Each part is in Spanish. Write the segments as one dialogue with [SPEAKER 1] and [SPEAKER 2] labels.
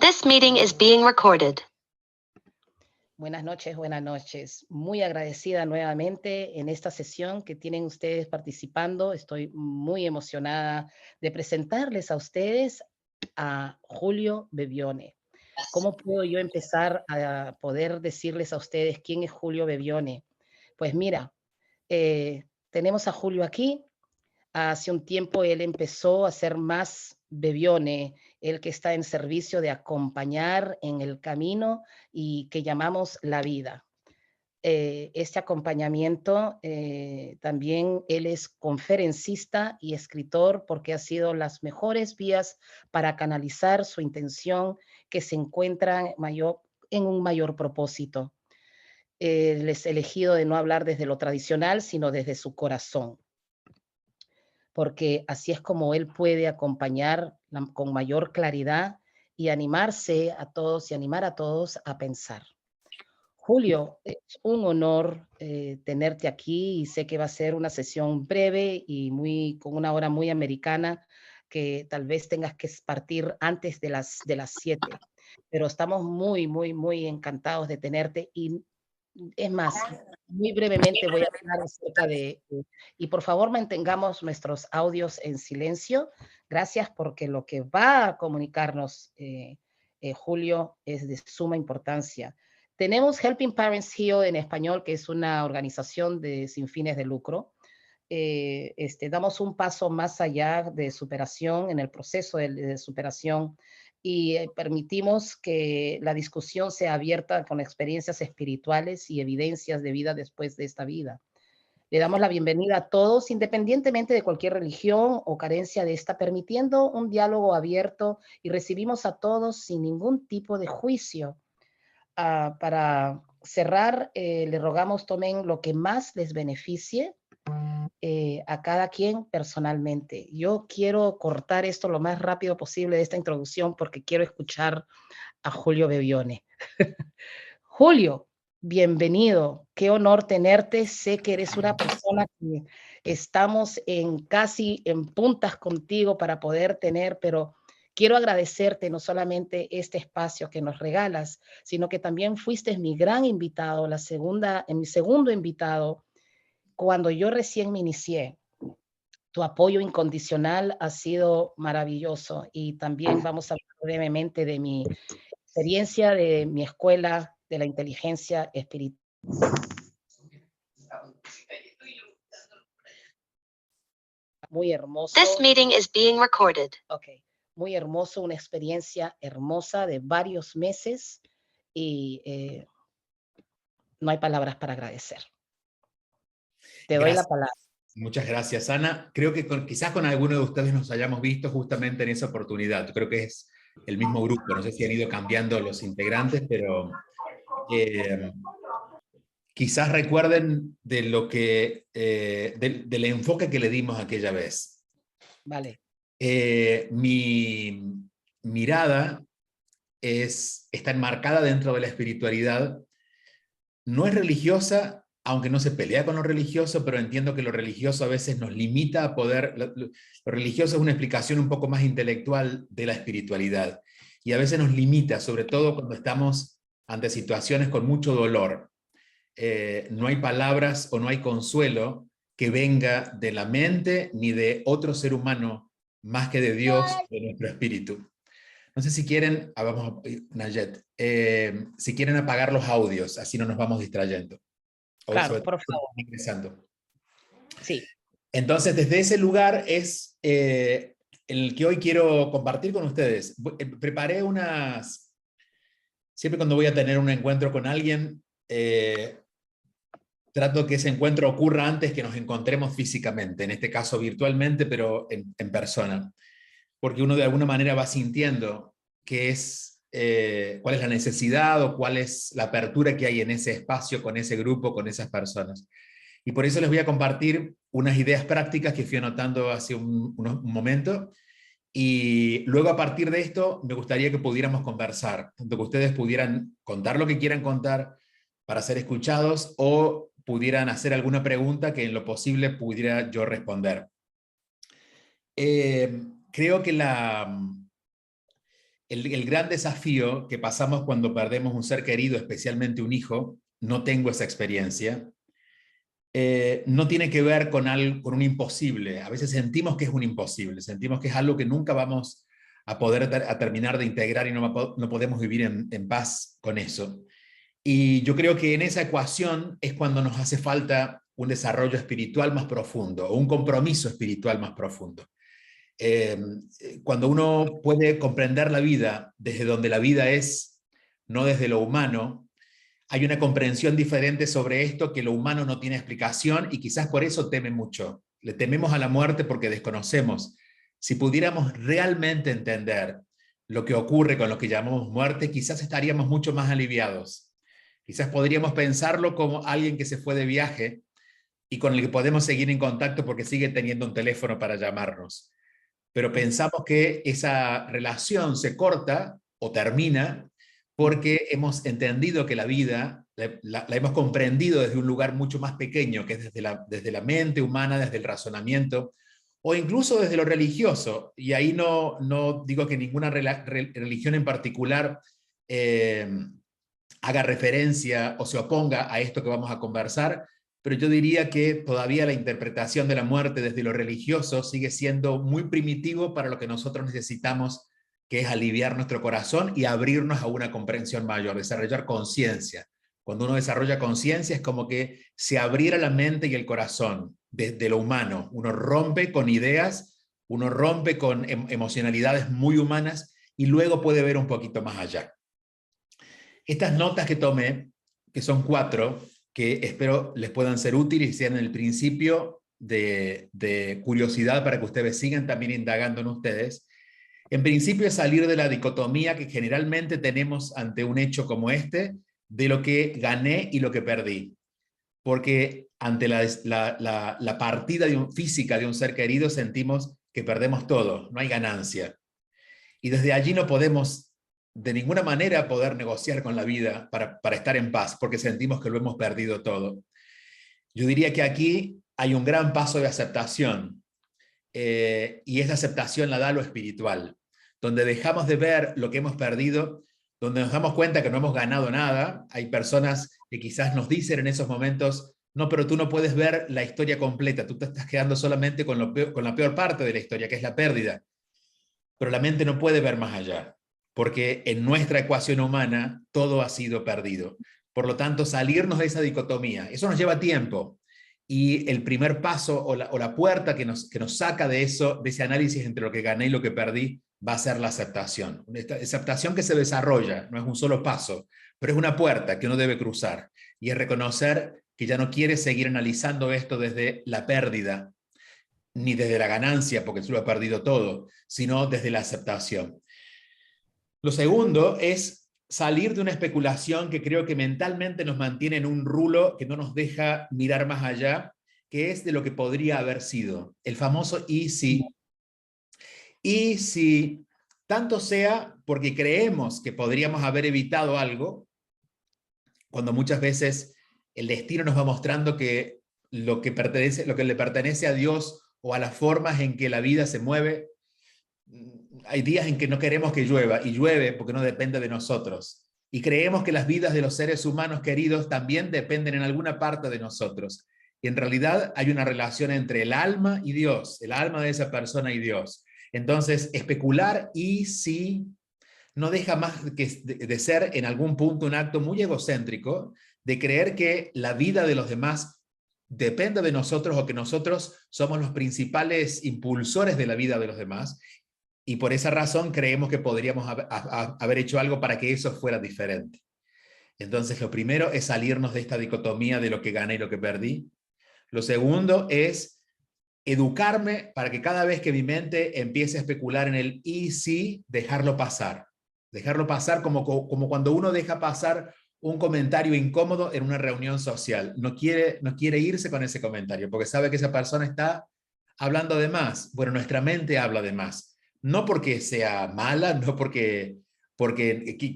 [SPEAKER 1] This meeting is being recorded.
[SPEAKER 2] Buenas noches. Muy agradecida nuevamente en esta sesión que tienen ustedes participando. Estoy muy emocionada de presentarles a ustedes a Julio Bevione. ¿Cómo puedo yo empezar a poder decirles a ustedes quién es Julio Bevione? Pues mira, tenemos a Julio aquí. Hace un tiempo él empezó a ser más Bevione, el que está en servicio de acompañar en el camino y que llamamos la vida. Este acompañamiento, también él es conferencista y escritor porque ha sido las mejores vías para canalizar su intención que se encuentra en un mayor propósito. Él es elegido de no hablar desde lo tradicional, sino desde su corazón, porque así es como él puede acompañar con mayor claridad y animarse a todos y animar a todos a pensar. Julio, es un honor tenerte aquí y sé que va a ser una sesión breve y con una hora muy americana, que tal vez tengas que partir antes de las 7, pero estamos muy encantados de tenerte y es más, muy brevemente voy a hablar acerca y por favor mantengamos nuestros audios en silencio. Gracias, porque lo que va a comunicarnos Julio es de suma importancia. Tenemos Helping Parents Heal en español, que es una organización sin fines de lucro. Damos un paso más allá de superación, en el proceso de superación, y permitimos que la discusión sea abierta con experiencias espirituales y evidencias de vida después de esta vida. Le damos la bienvenida a todos, independientemente de cualquier religión o carencia de esta, permitiendo un diálogo abierto, y recibimos a todos sin ningún tipo de juicio. Para cerrar, le rogamos tomen lo que más les beneficie a cada quien personalmente. Yo quiero cortar esto lo más rápido posible de esta introducción porque quiero escuchar a Julio Bevione. Julio, bienvenido. Qué honor tenerte. Sé que eres una persona que estamos casi en puntas contigo para poder tener, pero quiero agradecerte no solamente este espacio que nos regalas, sino que también fuiste mi gran invitado, mi segundo invitado, cuando yo recién me inicié. Tu apoyo incondicional ha sido maravilloso, y también vamos a hablar brevemente de mi experiencia de mi escuela de la inteligencia espiritual. Muy hermoso.
[SPEAKER 1] This meeting is being recorded.
[SPEAKER 2] Okay. Muy hermoso, una experiencia hermosa de varios meses, y no hay palabras para agradecer. Te doy la palabra.
[SPEAKER 3] Muchas gracias, Ana. Creo que quizás con alguno de ustedes nos hayamos visto justamente en esa oportunidad. Creo que es el mismo grupo. No sé si han ido cambiando los integrantes, pero quizás recuerden de lo que, del enfoque que le dimos aquella vez.
[SPEAKER 2] Vale.
[SPEAKER 3] Mi mirada está enmarcada dentro de la espiritualidad. No es religiosa, aunque no se pelea con lo religioso, pero entiendo que lo religioso a veces nos limita a poder. Lo religioso es una explicación un poco más intelectual de la espiritualidad, y a veces nos limita, sobre todo cuando estamos ante situaciones con mucho dolor. No hay palabras o no hay consuelo que venga de la mente ni de otro ser humano más que de Dios, de nuestro espíritu. No sé si quieren, vamos, Nayet, si quieren apagar los audios, así no nos vamos distrayendo.
[SPEAKER 2] Claro, por favor.
[SPEAKER 3] Ingresando.
[SPEAKER 2] Sí.
[SPEAKER 3] Entonces, desde ese lugar es el que hoy quiero compartir con ustedes. Preparé siempre cuando voy a tener un encuentro con alguien, trato que ese encuentro ocurra antes que nos encontremos físicamente, en este caso virtualmente, pero en persona. Porque uno de alguna manera va sintiendo cuál es la necesidad o cuál es la apertura que hay en ese espacio, con ese grupo, con esas personas. Y por eso les voy a compartir unas ideas prácticas que fui anotando hace un momento, y luego a partir de esto me gustaría que pudiéramos conversar, tanto que ustedes pudieran contar lo que quieran contar para ser escuchados, o pudieran hacer alguna pregunta que en lo posible pudiera yo responder. Creo que el gran desafío que pasamos cuando perdemos un ser querido, especialmente un hijo, no tengo esa experiencia, no tiene que ver con un imposible. A veces sentimos que es un imposible, sentimos que es algo que nunca vamos a poder terminar de integrar y no podemos vivir en paz con eso. Y yo creo que en esa ecuación es cuando nos hace falta un desarrollo espiritual más profundo, o un compromiso espiritual más profundo. Cuando uno puede comprender la vida desde donde la vida es, no desde lo humano, hay una comprensión diferente sobre esto, que lo humano no tiene explicación y quizás por eso teme mucho. Le tememos a la muerte porque desconocemos. Si pudiéramos realmente entender lo que ocurre con lo que llamamos muerte, quizás estaríamos mucho más aliviados. Quizás podríamos pensarlo como alguien que se fue de viaje y con el que podemos seguir en contacto porque sigue teniendo un teléfono para llamarnos. Pero pensamos que esa relación se corta o termina porque hemos entendido que la vida la hemos comprendido desde un lugar mucho más pequeño, que es desde la mente humana, desde el razonamiento, o incluso desde lo religioso. Y ahí no digo que ninguna religión en particular haga referencia o se oponga a esto que vamos a conversar, pero yo diría que todavía la interpretación de la muerte desde lo religioso sigue siendo muy primitivo para lo que nosotros necesitamos, que es aliviar nuestro corazón y abrirnos a una comprensión mayor, desarrollar conciencia. Cuando uno desarrolla conciencia es como que se abriera la mente y el corazón desde lo humano. Uno rompe con ideas, uno rompe con emocionalidades muy humanas y luego puede ver un poquito más allá. Estas notas que tomé, que son 4, que espero les puedan ser útiles y sean el principio de curiosidad para que ustedes sigan también indagando en ustedes. En principio es salir de la dicotomía que generalmente tenemos ante un hecho como este, de lo que gané y lo que perdí. Porque ante la partida física de un ser querido sentimos que perdemos todo, no hay ganancia. Y desde allí no podemos de ninguna manera poder negociar con la vida para estar en paz, porque sentimos que lo hemos perdido todo. Yo diría que aquí hay un gran paso de aceptación, y esa aceptación la da lo espiritual, donde dejamos de ver lo que hemos perdido, donde nos damos cuenta que no hemos ganado nada. Hay personas que quizás nos dicen en esos momentos, no, pero tú no puedes ver la historia completa, tú te estás quedando solamente con la peor parte de la historia, que es la pérdida. Pero la mente no puede ver más allá, porque en nuestra ecuación humana todo ha sido perdido. Por lo tanto, salirnos de esa dicotomía, eso nos lleva tiempo. Y el primer paso o la puerta que nos saca de eso, de ese análisis entre lo que gané y lo que perdí, va a ser la aceptación. Esta aceptación que se desarrolla, no es un solo paso, pero es una puerta que uno debe cruzar. Y es reconocer que ya no quiere seguir analizando esto desde la pérdida, ni desde la ganancia, porque tú lo has perdido todo, sino desde la aceptación. Lo segundo es salir de una especulación que creo que mentalmente nos mantiene en un rulo que no nos deja mirar más allá, que es de lo que podría haber sido, el famoso y si. Y si tanto sea porque creemos que podríamos haber evitado algo, cuando muchas veces el destino nos va mostrando que lo que le pertenece a Dios o a las formas en que la vida se mueve, hay días en que no queremos que llueva, y llueve porque no depende de nosotros. Y creemos que las vidas de los seres humanos queridos también dependen en alguna parte de nosotros. Y en realidad hay una relación entre el alma y Dios, el alma de esa persona y Dios. Entonces, especular y si no deja más que de ser en algún punto un acto muy egocéntrico, de creer que la vida de los demás depende de nosotros o que nosotros somos los principales impulsores de la vida de los demás, y por esa razón creemos que podríamos haber hecho algo para que eso fuera diferente. Entonces, lo primero es salirnos de esta dicotomía de lo que gané y lo que perdí. Lo segundo es educarme para que cada vez que mi mente empiece a especular en el y si, dejarlo pasar. Dejarlo pasar como cuando uno deja pasar un comentario incómodo en una reunión social. No quiere irse con ese comentario, porque sabe que esa persona está hablando de más. Bueno, nuestra mente habla de más. No porque sea mala, no porque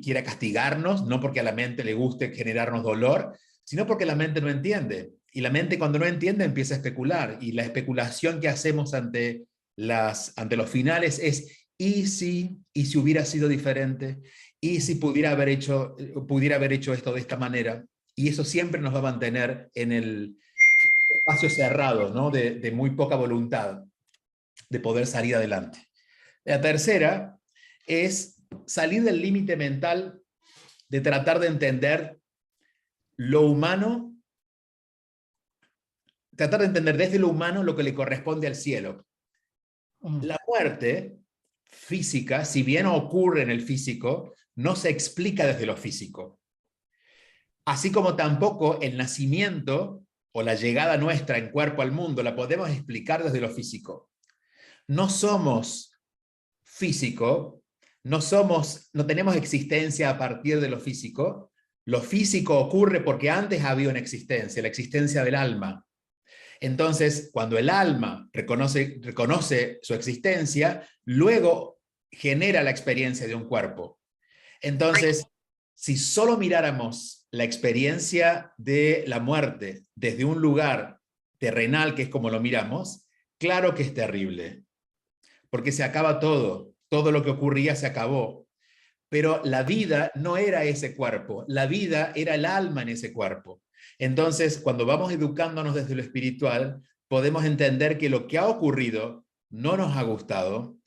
[SPEAKER 3] quiera castigarnos, no porque a la mente le guste generarnos dolor, sino porque la mente no entiende. Y la mente, cuando no entiende, empieza a especular. Y la especulación que hacemos ante los finales es y si hubiera sido diferente, y si pudiera haber hecho esto de esta manera, y eso siempre nos va a mantener en el espacio cerrado, ¿no? de muy poca voluntad de poder salir adelante. La tercera es salir del límite mental de tratar de entender lo humano, tratar de entender desde lo humano lo que le corresponde al cielo. La muerte física, si bien ocurre en el físico, no se explica desde lo físico. Así como tampoco el nacimiento o la llegada nuestra en cuerpo al mundo la podemos explicar desde lo físico. No somos físico, no tenemos existencia a partir de lo físico. Lo físico ocurre porque antes había una existencia, la existencia del alma. Entonces, cuando el alma reconoce su existencia, luego genera la experiencia de un cuerpo. Entonces, si solo miráramos la experiencia de la muerte desde un lugar terrenal, que es como lo miramos, claro que es terrible, porque se acaba todo lo que ocurría se acabó. Pero la vida no era ese cuerpo, la vida era el alma en ese cuerpo. Entonces, cuando vamos educándonos desde lo espiritual, podemos entender que lo que ha ocurrido no nos ha gustado.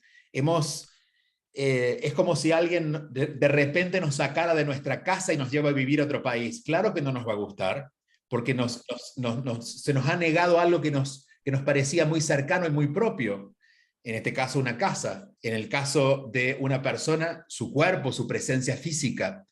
[SPEAKER 3] Es como si alguien de repente nos sacara de nuestra casa y nos lleva a vivir a otro país. Claro que no nos va a gustar, porque se nos ha negado algo que nos parecía muy cercano y muy propio. En este caso, una casa. En el caso de una persona, su cuerpo, su presencia física.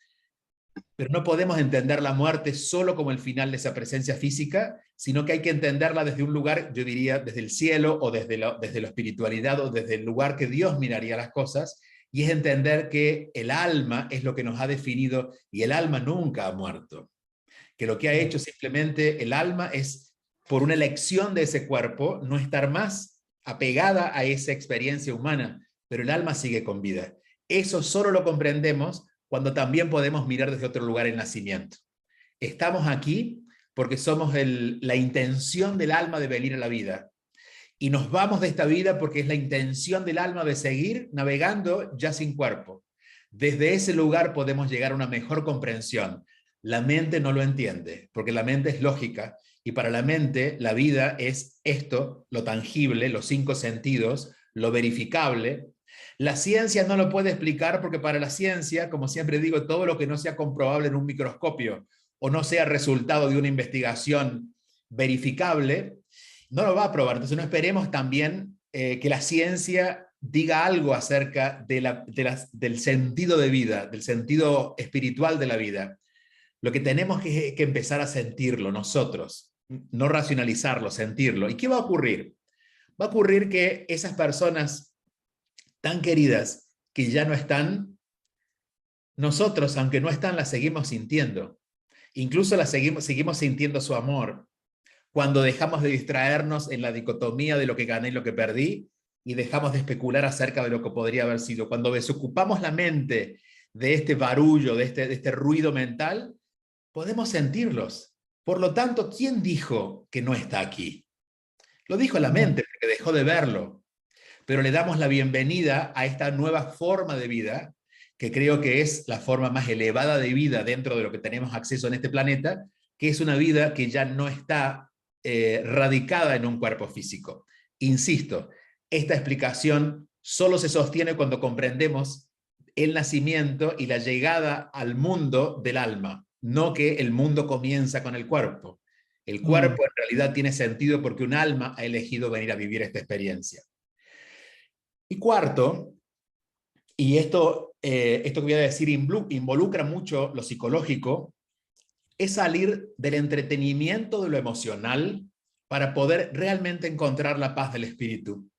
[SPEAKER 3] Pero no podemos entender la muerte solo como el final de esa presencia física, sino que hay que entenderla desde un lugar, yo diría, desde el cielo o desde la espiritualidad o desde el lugar que Dios miraría las cosas, y es entender que el alma es lo que nos ha definido y el alma nunca ha muerto. Que lo que ha hecho simplemente el alma es, por una elección de ese cuerpo, no estar más apegada a esa experiencia humana, pero el alma sigue con vida. Eso solo lo comprendemos cuando también podemos mirar desde otro lugar el nacimiento. Estamos aquí porque somos la intención del alma de venir a la vida. Y nos vamos de esta vida porque es la intención del alma de seguir navegando ya sin cuerpo. Desde ese lugar podemos llegar a una mejor comprensión. La mente no lo entiende, porque la mente es lógica, y para la mente la vida es esto, lo tangible, los 5 sentidos, lo verificable. La ciencia no lo puede explicar porque para la ciencia, como siempre digo, todo lo que no sea comprobable en un microscopio o no sea resultado de una investigación verificable, no lo va a probar. Entonces no esperemos también que la ciencia diga algo acerca del sentido de vida, del sentido espiritual de la vida. Lo que tenemos que empezar a sentirlo nosotros, no racionalizarlo, sentirlo. ¿Y qué va a ocurrir? Va a ocurrir que esas personas tan queridas que ya no están, nosotros, aunque no están, las seguimos sintiendo. Incluso seguimos sintiendo su amor. Cuando dejamos de distraernos en la dicotomía de lo que gané y lo que perdí, y dejamos de especular acerca de lo que podría haber sido. Cuando desocupamos la mente de este barullo, de este ruido mental, podemos sentirlos. Por lo tanto, ¿quién dijo que no está aquí? Lo dijo la mente, porque dejó de verlo. Pero le damos la bienvenida a esta nueva forma de vida, que creo que es la forma más elevada de vida dentro de lo que tenemos acceso en este planeta, que es una vida que ya no está radicada en un cuerpo físico. Insisto, esta explicación solo se sostiene cuando comprendemos el nacimiento y la llegada al mundo del alma, no que el mundo comienza con el cuerpo. El cuerpo en realidad tiene sentido porque un alma ha elegido venir a vivir esta experiencia. Y cuarto, y esto que voy a decir involucra mucho lo psicológico, es salir del entretenimiento de lo emocional para poder realmente encontrar la paz del espíritu.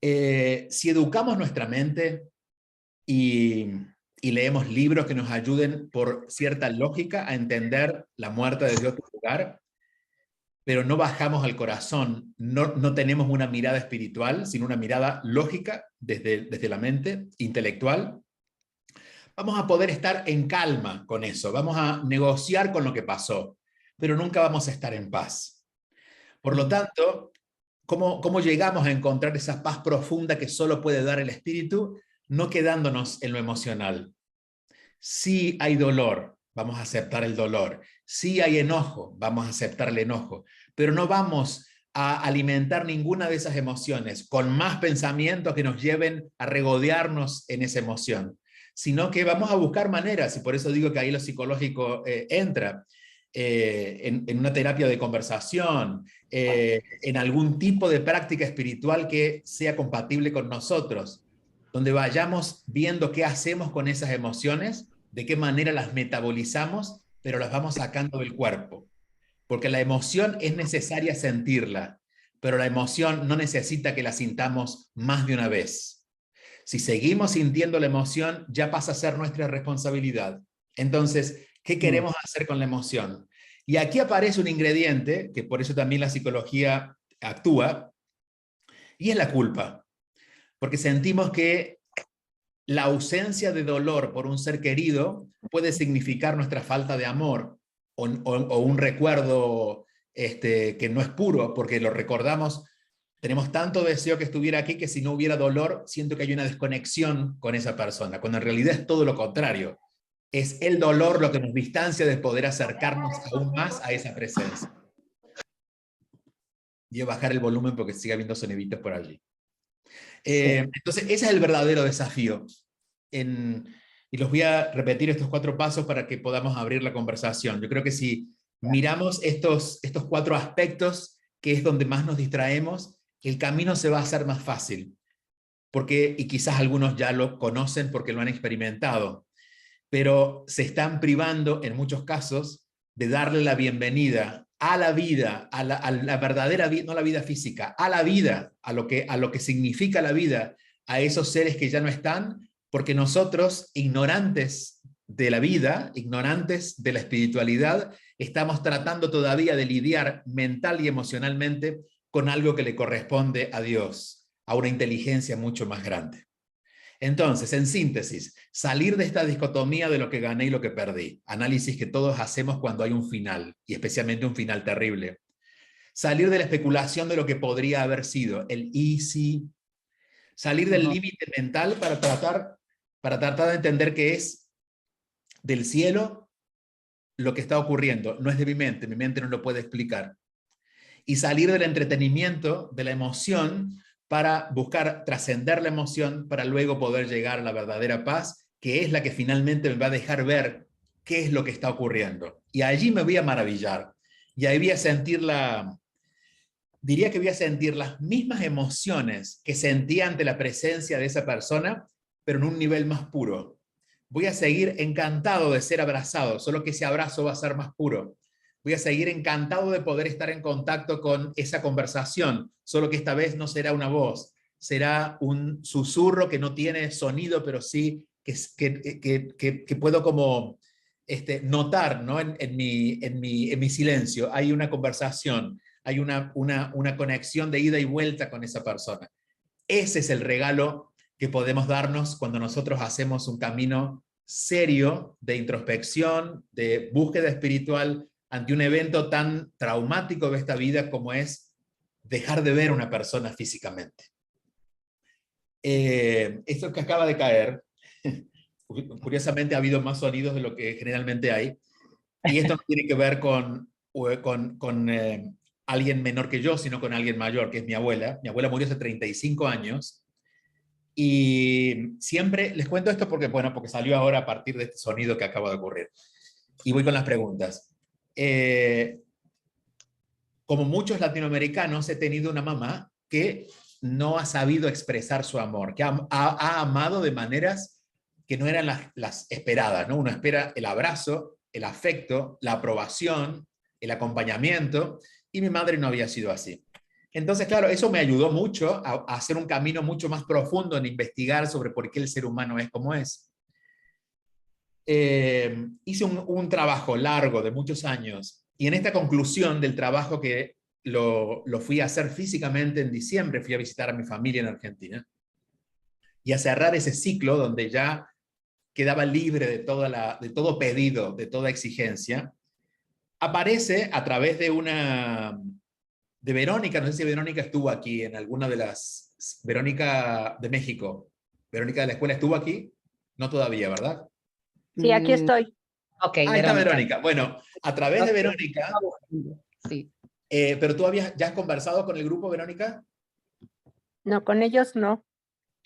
[SPEAKER 3] Si educamos nuestra mente y leemos libros que nos ayuden por cierta lógica a entender la muerte desde otro lugar, pero no bajamos al corazón, no tenemos una mirada espiritual, sino una mirada lógica desde la mente, intelectual, vamos a poder estar en calma con eso, vamos a negociar con lo que pasó, pero nunca vamos a estar en paz. Por lo tanto, ¿Cómo llegamos a encontrar esa paz profunda que solo puede dar el espíritu, no quedándonos en lo emocional? Si hay dolor, vamos a aceptar el dolor. Si hay enojo, vamos a aceptar el enojo. Pero no vamos a alimentar ninguna de esas emociones con más pensamientos que nos lleven a regodearnos en esa emoción, sino que vamos a buscar maneras, y por eso digo que ahí lo psicológico entra, en una terapia de conversación, en algún tipo de práctica espiritual que sea compatible con nosotros, donde vayamos viendo qué hacemos con esas emociones, de qué manera las metabolizamos, pero las vamos sacando del cuerpo. Porque la emoción es necesaria sentirla, pero la emoción no necesita que la sintamos más de una vez. Si seguimos sintiendo la emoción, ya pasa a ser nuestra responsabilidad. Entonces, ¿qué queremos hacer con la emoción? Y aquí aparece un ingrediente, que por eso también la psicología actúa, y es la culpa. Porque sentimos que la ausencia de dolor por un ser querido puede significar nuestra falta de amor, o un recuerdo que no es puro, porque lo recordamos, tenemos tanto deseo que estuviera aquí que si no hubiera dolor, siento que hay una desconexión con esa persona, cuando en realidad es todo lo contrario. Es el dolor lo que nos distancia de poder acercarnos aún más a esa presencia. Voy a bajar el volumen porque sigue habiendo soniditos por allí. Entonces, ese es el verdadero desafío. Y los voy a repetir estos 4 pasos para que podamos abrir la conversación. Yo creo que si miramos estos 4 aspectos, que es donde más nos distraemos, el camino se va a hacer más fácil. Y quizás algunos ya lo conocen porque lo han experimentado, pero se están privando en muchos casos de darle la bienvenida a la vida, a la verdadera vida, no la vida física, a la vida, a lo que significa la vida, a esos seres que ya no están, porque nosotros, ignorantes de la vida, ignorantes de la espiritualidad, estamos tratando todavía de lidiar mental y emocionalmente con algo que le corresponde a Dios, a una inteligencia mucho más grande. Entonces, en síntesis, salir de esta dicotomía de lo que gané y lo que perdí, análisis que todos hacemos cuando hay un final, y especialmente un final terrible. Salir de la especulación de lo que podría haber sido, el y si. Salir del límite mental para tratar de entender que es del cielo lo que está ocurriendo, no es de mi mente no lo puede explicar. Y salir del entretenimiento, de la emoción, para buscar trascender la emoción, para luego poder llegar a la verdadera paz, que es la que finalmente me va a dejar ver qué es lo que está ocurriendo. Y allí me voy a maravillar. Y ahí voy a sentir diría que voy a sentir las mismas emociones que sentía ante la presencia de esa persona, pero en un nivel más puro. Voy a seguir encantado de ser abrazado, solo que ese abrazo va a ser más puro. Voy a seguir encantado de poder estar en contacto con esa conversación, solo que esta vez no será una voz, será un susurro que no tiene sonido, pero sí que puedo como notar, ¿no? en mi silencio. Hay una conversación, hay una conexión de ida y vuelta con esa persona. Ese es el regalo que podemos darnos cuando nosotros hacemos un camino serio de introspección, de búsqueda espiritual, ante un evento tan traumático de esta vida como es dejar de ver a una persona físicamente. Esto que acaba de caer, curiosamente ha habido más sonidos de lo que generalmente hay, y esto no tiene que ver con alguien menor que yo, sino con alguien mayor, que es mi abuela. Mi abuela murió hace 35 años, y siempre les cuento esto porque salió ahora a partir de este sonido que acaba de ocurrir. Y voy con las preguntas. Como muchos latinoamericanos, he tenido una mamá que no ha sabido expresar su amor, que ha amado de maneras que no eran las esperadas, ¿no? Uno espera el abrazo, el afecto, la aprobación, el acompañamiento, y mi madre no había sido así. Entonces, claro, eso me ayudó mucho a hacer un camino mucho más profundo en investigar sobre por qué el ser humano es como es. Hice un trabajo largo de muchos años, y en esta conclusión del trabajo, que lo fui a hacer físicamente en diciembre, fui a visitar a mi familia en Argentina, y a cerrar ese ciclo donde ya quedaba libre de todo pedido, de toda exigencia, aparece a través de una de Verónica, no sé si Verónica estuvo aquí en alguna de las, Verónica de México, Verónica de la escuela estuvo aquí, no todavía, ¿verdad?
[SPEAKER 4] Sí, aquí estoy.
[SPEAKER 2] Ok,
[SPEAKER 3] Ahí está
[SPEAKER 2] Verónica.
[SPEAKER 3] Verónica. Bueno, a través de
[SPEAKER 2] Ok,
[SPEAKER 3] Verónica,
[SPEAKER 2] estaba buscando, sí.
[SPEAKER 3] pero tú ya has conversado con el grupo, Verónica.
[SPEAKER 4] No, con ellos no,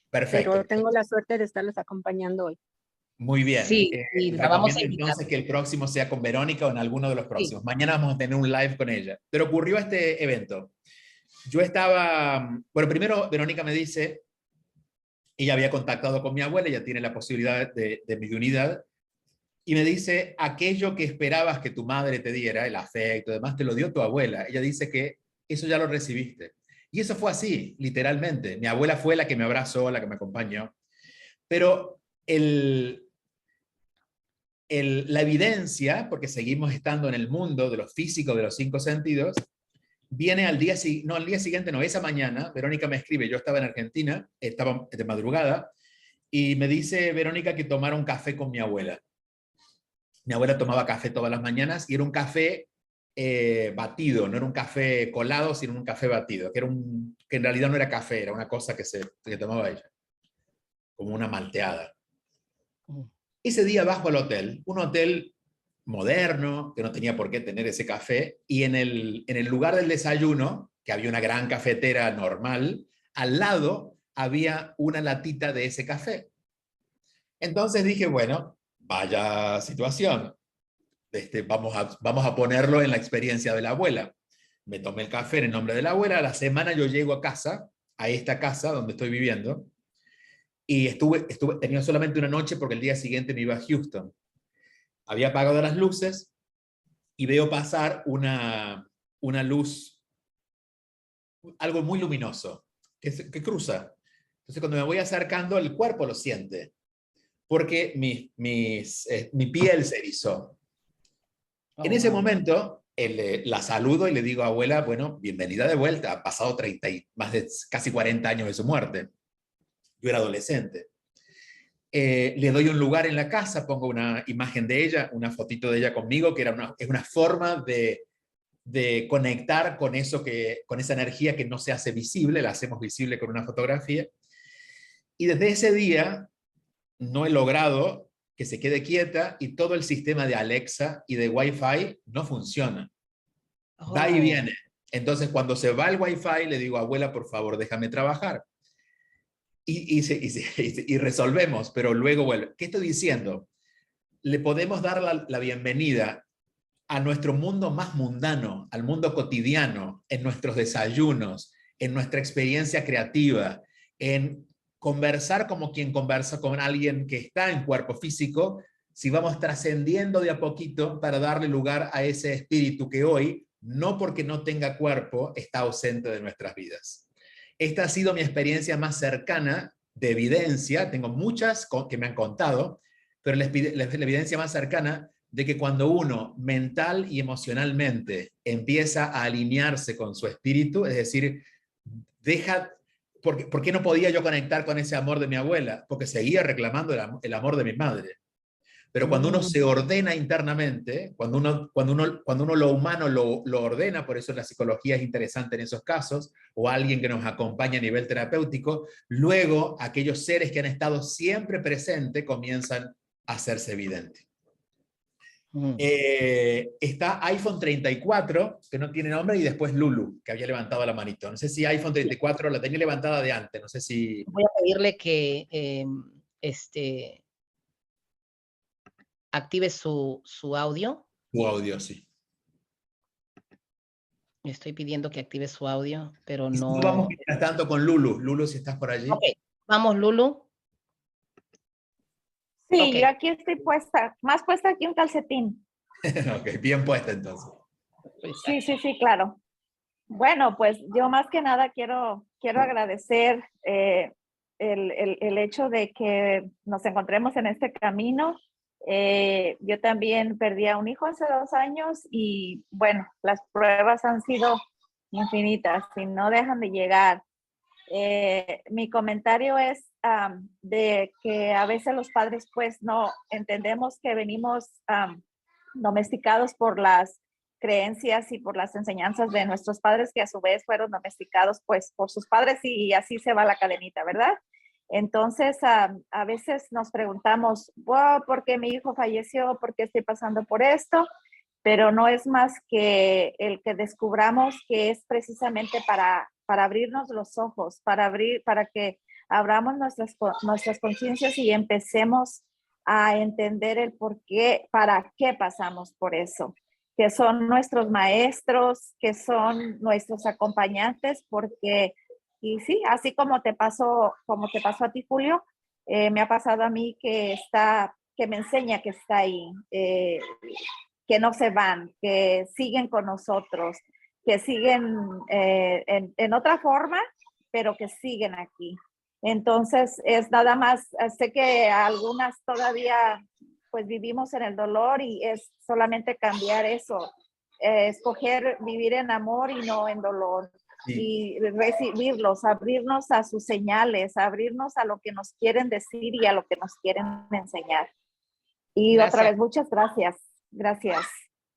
[SPEAKER 3] Perfecto.
[SPEAKER 4] pero tengo la suerte de estarlos acompañando hoy.
[SPEAKER 3] Muy bien.
[SPEAKER 2] Sí, y la vamos a
[SPEAKER 3] Recomiendo
[SPEAKER 2] invitar.
[SPEAKER 3] entonces que el próximo sea con Verónica o en alguno de los
[SPEAKER 2] Sí.
[SPEAKER 3] próximos. Mañana vamos a tener un live con ella. Pero ocurrió este evento. Yo estaba, bueno, primero Verónica me dice, ella había contactado con mi abuela, ella tiene la posibilidad de mediunidad, y me dice, aquello que esperabas que tu madre te diera, el afecto, demás, te lo dio tu abuela. Ella dice que eso ya lo recibiste. Y eso fue así, literalmente. Mi abuela fue la que me abrazó, la que me acompañó. Pero la evidencia, porque seguimos estando en el mundo de los físicos de los 5 sentidos, viene al día siguiente, no, esa mañana, Verónica me escribe, yo estaba en Argentina, estaba de madrugada, y me dice Verónica que tomara un café con mi abuela. Mi abuela tomaba café todas las mañanas y era un café batido, no era un café colado, sino un café batido, que en realidad no era café, era una cosa que tomaba ella, como una malteada. Ese día bajo al hotel, un hotel moderno, que no tenía por qué tener ese café, y en el lugar del desayuno, que había una gran cafetera normal, al lado había una latita de ese café. Entonces dije, bueno, vaya situación, vamos a ponerlo en la experiencia de la abuela. Me tomé el café en el nombre de la abuela, a la semana yo llego a casa, a esta casa donde estoy viviendo, y tenía solamente una noche porque el día siguiente me iba a Houston. Había apagado las luces y veo pasar una luz, algo muy luminoso, que cruza. Entonces cuando me voy acercando, el cuerpo lo siente, porque mi piel se erizó. En ese momento, la saludo y le digo, abuela, bueno, bienvenida de vuelta, ha pasado más de casi 40 años de su muerte. Yo era adolescente. Le doy un lugar en la casa, pongo una imagen de ella, una fotito de ella conmigo, que es una forma de conectar con con esa energía que no se hace visible, la hacemos visible con una fotografía. Y desde ese día no he logrado que se quede quieta y todo el sistema de Alexa y de Wi-Fi no funciona. Va y viene. Entonces, cuando se va el Wi-Fi, le digo, abuela, por favor, déjame trabajar. Y resolvemos, pero luego vuelve. ¿Qué estoy diciendo? Le podemos dar la bienvenida a nuestro mundo más mundano, al mundo cotidiano, en nuestros desayunos, en nuestra experiencia creativa, en conversar como quien conversa con alguien que está en cuerpo físico, si vamos trascendiendo de a poquito para darle lugar a ese espíritu que hoy, no porque no tenga cuerpo, está ausente de nuestras vidas. Esta ha sido mi experiencia más cercana de evidencia, tengo muchas que me han contado, pero la evidencia más cercana de que cuando uno mental y emocionalmente empieza a alinearse con su espíritu, es decir, ¿por qué no podía yo conectar con ese amor de mi abuela? Porque seguía reclamando el amor de mi madre. Pero cuando uno se ordena internamente, cuando uno lo humano lo ordena, por eso la psicología es interesante en esos casos, o alguien que nos acompaña a nivel terapéutico, luego aquellos seres que han estado siempre presentes comienzan a hacerse evidentes. Está iPhone 34, que no tiene nombre, y después Lulu, que había levantado la manito. No sé si iPhone 34 la tenía levantada de antes, no sé si...
[SPEAKER 2] Voy a pedirle que active su audio.
[SPEAKER 3] Tu audio, sí.
[SPEAKER 2] Le estoy pidiendo que active su audio, pero
[SPEAKER 3] Y si
[SPEAKER 2] no...
[SPEAKER 3] no, vamos mientras tanto con Lulu. Lulu, si estás por allí.
[SPEAKER 2] Ok, vamos, Lulu.
[SPEAKER 5] Sí,
[SPEAKER 2] Ok.
[SPEAKER 5] yo aquí estoy puesta, más puesta que un calcetín.
[SPEAKER 3] Ok, bien puesta entonces.
[SPEAKER 5] Sí, claro. Bueno, pues yo más que nada quiero agradecer el hecho de que nos encontremos en este camino. Yo también perdí a un hijo hace 2 años y bueno, las pruebas han sido infinitas y no dejan de llegar. Mi comentario es de que a veces los padres pues no entendemos que venimos domesticados por las creencias y por las enseñanzas de nuestros padres, que a su vez fueron domesticados pues por sus padres, y así se va la cadenita, ¿verdad? Entonces, a veces nos preguntamos, wow, ¿por qué mi hijo falleció? ¿Por qué estoy pasando por esto? Pero no es más que el que descubramos que es precisamente para abrirnos los ojos, para que abramos nuestras conciencias y empecemos a entender el por qué, para qué pasamos por eso, que son nuestros maestros, que son nuestros acompañantes, porque, y sí, así como te pasó a ti, Julio, me ha pasado a mí que me enseña que está ahí, que no se van, que siguen con nosotros, que siguen en otra forma, pero que siguen aquí. Entonces, es nada más, sé que algunas todavía pues vivimos en el dolor y es solamente cambiar eso, escoger vivir en amor y no en dolor.
[SPEAKER 3] Sí.
[SPEAKER 5] Y recibirlos, abrirnos a sus señales, abrirnos a lo que nos quieren decir y a lo que nos quieren enseñar. Y
[SPEAKER 2] Gracias.
[SPEAKER 5] otra vez, muchas gracias. Gracias.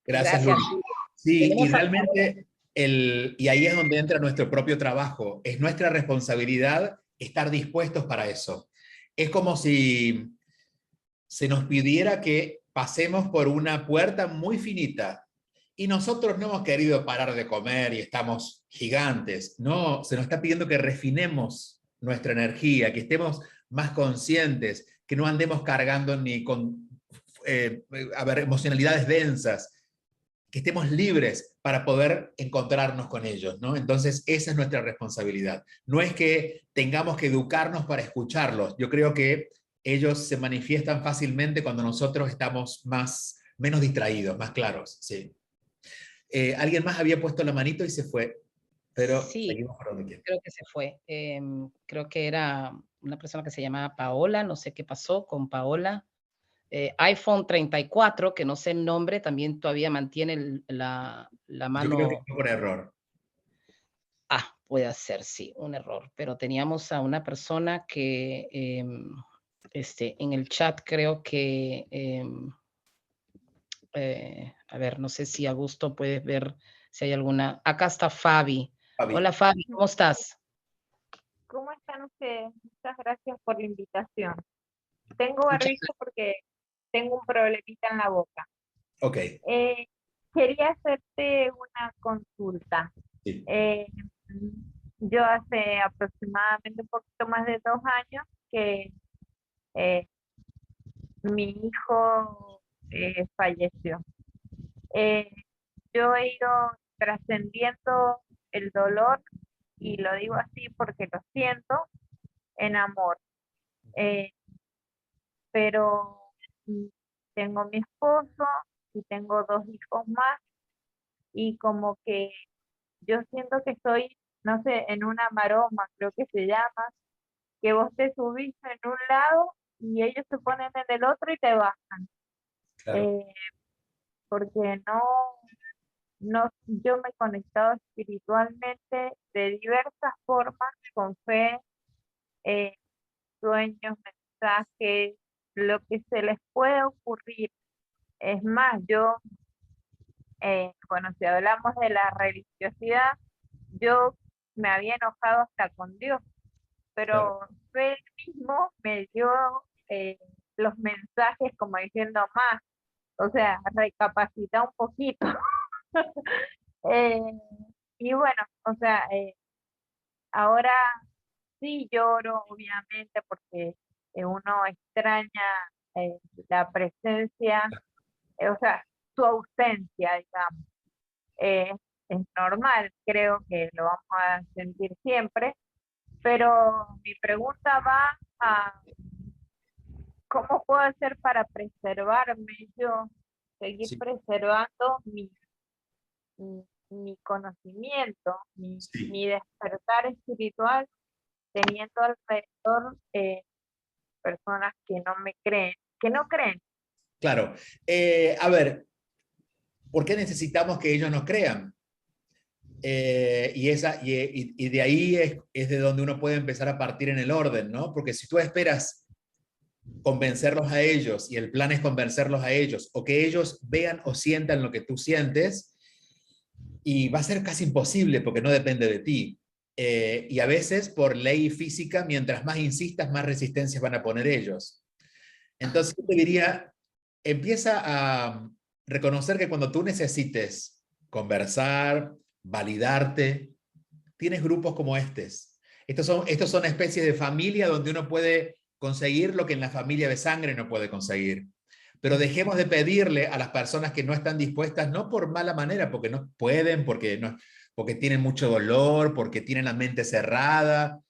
[SPEAKER 3] Gracias,
[SPEAKER 2] Gracias.
[SPEAKER 3] Luli. Sí, y
[SPEAKER 2] Tenemos a-
[SPEAKER 3] realmente, y ahí es donde entra nuestro propio trabajo. Es nuestra responsabilidad estar dispuestos para eso. Es como si se nos pidiera que pasemos por una puerta muy finita y nosotros no hemos querido parar de comer y estamos gigantes. No, se nos está pidiendo que refinemos nuestra energía, que estemos más conscientes, que no andemos cargando ni con emocionalidades densas, que estemos libres para poder encontrarnos con ellos, ¿no? Entonces, esa es nuestra responsabilidad. No es que tengamos que educarnos para escucharlos. Yo creo que ellos se manifiestan fácilmente cuando nosotros estamos menos distraídos, más claros, sí. Alguien más había puesto la manito y se fue, pero
[SPEAKER 2] Sí,
[SPEAKER 3] seguimos por donde quiera.
[SPEAKER 2] creo que se fue. Creo que era una persona que se llamaba Paola, no sé qué pasó con Paola. iPhone 34, que no sé el nombre, también todavía mantiene la
[SPEAKER 3] Yo creo que
[SPEAKER 2] mano.
[SPEAKER 3] fue por error.
[SPEAKER 2] Puede ser, sí, un error. Pero teníamos a una persona que en el chat creo que, a ver, no sé si Augusto puedes ver si hay alguna. Acá está Fabi.
[SPEAKER 3] Fabi.
[SPEAKER 2] Hola Fabi, ¿cómo estás?
[SPEAKER 6] ¿Cómo están ustedes? Muchas gracias por la invitación. Tengo
[SPEAKER 2] Muchas
[SPEAKER 6] barbijo porque tengo un problemita en la boca.
[SPEAKER 3] Ok.
[SPEAKER 6] Quería hacerte una consulta.
[SPEAKER 3] Sí.
[SPEAKER 6] Yo hace aproximadamente un poquito más de 2 años que mi hijo falleció. Yo he ido trascendiendo el dolor, y lo digo así porque lo siento, en amor. Pero tengo mi esposo y tengo 2 hijos más, y como que yo siento que estoy, no sé, en una maroma, creo que se llama, que vos te subís en un lado y ellos se ponen en el otro y te bajan.
[SPEAKER 3] Claro.
[SPEAKER 6] Porque yo me he conectado espiritualmente de diversas formas, con fe, sueños, mensajes, lo que se les puede ocurrir. Es más, bueno, si hablamos de la religiosidad, yo me había enojado hasta con Dios, pero él mismo me dio los mensajes como diciendo más, o sea, recapacita un poquito. Y bueno, o sea, ahora sí lloro, obviamente, porque uno extraña la presencia, o sea, su ausencia, digamos. Es normal, creo que lo vamos a sentir siempre, pero mi pregunta va a cómo puedo hacer para preservarme yo, seguir
[SPEAKER 3] Sí.
[SPEAKER 6] preservando mi conocimiento,
[SPEAKER 3] Sí.
[SPEAKER 6] mi despertar espiritual, teniendo alrededor personas que no me creen, que no creen.
[SPEAKER 3] Claro. A ver, ¿por qué necesitamos que ellos nos crean? Y de ahí es de donde uno puede empezar a partir en el orden, ¿no? Porque si tú esperas convencerlos a ellos y el plan es convencerlos a ellos o que ellos vean o sientan lo que tú sientes, y va a ser casi imposible porque no depende de ti. Y a veces, por ley física, mientras más insistas, más resistencias van a poner ellos. Entonces, yo te diría, empieza a reconocer que cuando tú necesites conversar, validarte, tienes grupos como estos. Estos son especies de familia donde uno puede conseguir lo que en la familia de sangre no puede conseguir. Pero dejemos de pedirle a las personas que no están dispuestas, no por mala manera, porque no pueden, porque tienen mucho dolor, porque tienen la mente cerrada,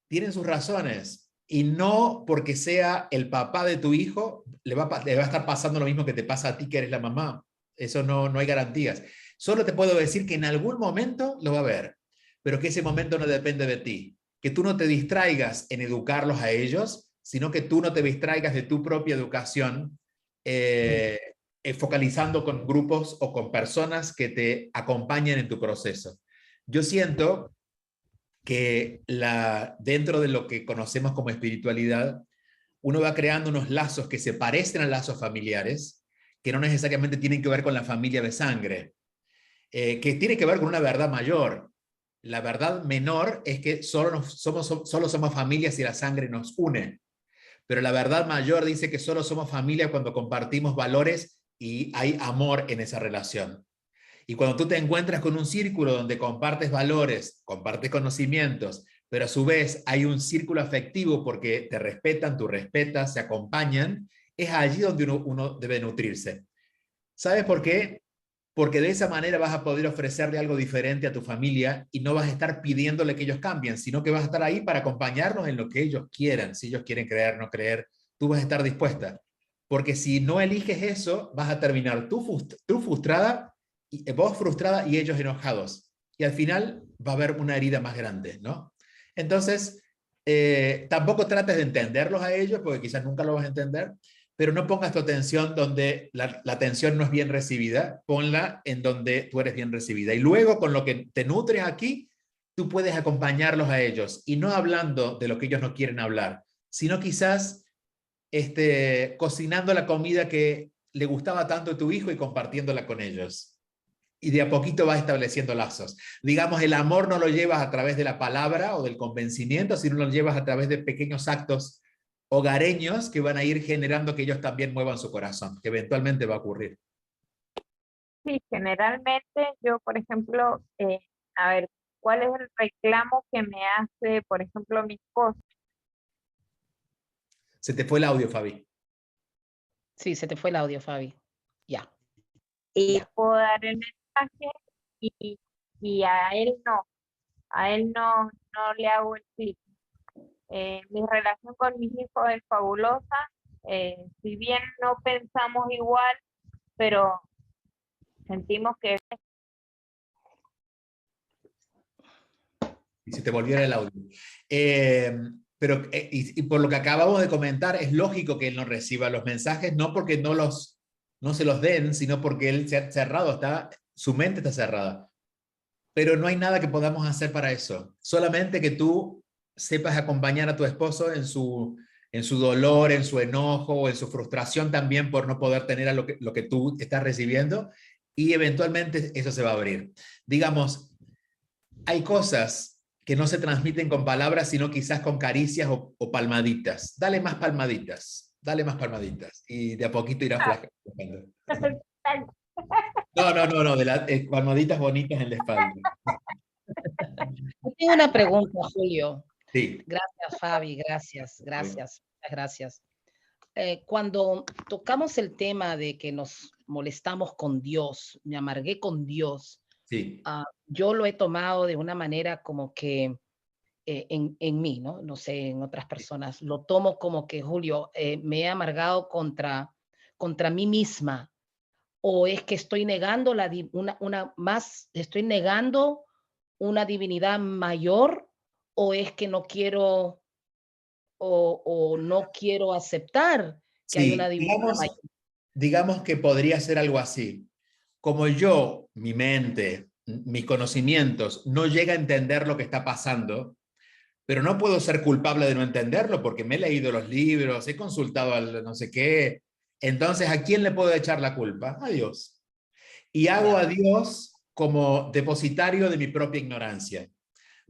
[SPEAKER 3] tienen sus razones. Y no porque sea el papá de tu hijo, le va a estar pasando lo mismo que te pasa a ti que eres la mamá. Eso no hay garantías. Solo te puedo decir que en algún momento lo va a haber, pero que ese momento no depende de ti. Que tú no te distraigas en educarlos a ellos, sino que tú no te distraigas de tu propia educación, focalizando con grupos o con personas que te acompañen en tu proceso. Yo siento que dentro de lo que conocemos como espiritualidad, uno va creando unos lazos que se parecen a lazos familiares, que no necesariamente tienen que ver con la familia de sangre, que tiene que ver con una verdad mayor. La verdad menor es que solo somos familia si la sangre nos une. Pero la verdad mayor dice que solo somos familia cuando compartimos valores y hay amor en esa relación. Y cuando tú te encuentras con un círculo donde compartes valores, compartes conocimientos, pero a su vez hay un círculo afectivo porque te respetan, tú respetas, se acompañan, es allí donde uno debe nutrirse. ¿Sabes por qué? Porque de esa manera vas a poder ofrecerle algo diferente a tu familia y no vas a estar pidiéndole que ellos cambien, sino que vas a estar ahí para acompañarlos en lo que ellos quieran. Si ellos quieren creer, no creer, tú vas a estar dispuesta. Porque si no eliges eso, vas a terminar tú frustrada, vos frustrada y ellos enojados. Y al final va a haber una herida más grande, ¿no? Entonces, tampoco trates de entenderlos a ellos, porque quizás nunca lo vas a entender, pero no pongas tu atención donde la atención no es bien recibida, ponla en donde tú eres bien recibida. Y luego, con lo que te nutres aquí, tú puedes acompañarlos a ellos, y no hablando de lo que ellos no quieren hablar, sino quizás cocinando la comida que le gustaba tanto a tu hijo y compartiéndola con ellos. Y de a poquito vas estableciendo lazos. Digamos, el amor no lo llevas a través de la palabra o del convencimiento, sino lo llevas a través de pequeños actos hogareños que van a ir generando que ellos también muevan su corazón, que eventualmente va a ocurrir.
[SPEAKER 6] Sí, generalmente yo, por ejemplo, a ver, ¿cuál es el reclamo que me hace, por ejemplo, mi esposo?
[SPEAKER 3] Se te fue el audio, Fabi.
[SPEAKER 2] Sí, se te fue el audio, Fabi. Ya.
[SPEAKER 6] Y
[SPEAKER 2] Ya.
[SPEAKER 6] puedo dar el mensaje y a él no le hago el clic. Mi relación con mis hijos es fabulosa, si bien no pensamos igual, pero sentimos que
[SPEAKER 3] Y si te volviera el audio. Pero y por lo que acabamos de comentar, es lógico que él no reciba los mensajes, no porque no se los den, sino porque él se ha cerrado, su mente está cerrada. Pero no hay nada que podamos hacer para eso. Solamente que tú sepas acompañar a tu esposo en su dolor, en su enojo, en su frustración también por no poder tener lo que tú estás recibiendo, y eventualmente eso se va a abrir. Digamos, hay cosas que no se transmiten con palabras, sino quizás con caricias o palmaditas. Dale más palmaditas, y de a poquito irá flacando. No, de las palmaditas bonitas en la espalda.
[SPEAKER 2] Yo tengo una pregunta, Julio.
[SPEAKER 3] Sí.
[SPEAKER 2] Gracias, Fabi, gracias, muchas gracias. Cuando tocamos el tema de que nos molestamos con Dios, me amargué con Dios,
[SPEAKER 3] Sí.
[SPEAKER 2] yo lo he tomado de una manera como que en mí, ¿no? No sé, en otras personas, lo tomo como que, Julio, me he amargado contra mí misma, o es que estoy negando estoy negando una divinidad mayor, o es que no quiero o no quiero aceptar que hay una divinidad mayor.
[SPEAKER 3] Digamos que podría ser algo así. Como yo, mi mente, mis conocimientos, no llega a entender lo que está pasando, pero no puedo ser culpable de no entenderlo porque me he leído los libros, he consultado al no sé qué. Entonces, ¿a quién le puedo echar la culpa? A Dios. Y hago a Dios como depositario de mi propia ignorancia.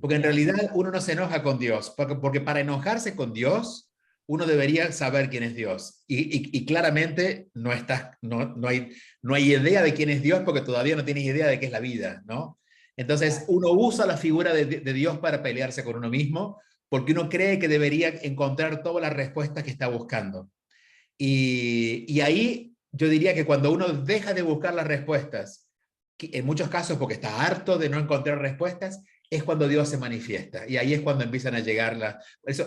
[SPEAKER 3] Porque en realidad uno no se enoja con Dios, porque para enojarse con Dios, uno debería saber quién es Dios. Y claramente no hay idea de quién es Dios porque todavía no tienes idea de qué es la vida, ¿no? Entonces uno usa la figura de Dios para pelearse con uno mismo, porque uno cree que debería encontrar todas las respuestas que está buscando. Y ahí yo diría que cuando uno deja de buscar las respuestas, en muchos casos porque está harto de no encontrar respuestas, es cuando Dios se manifiesta. Y ahí es cuando empiezan a llegar las...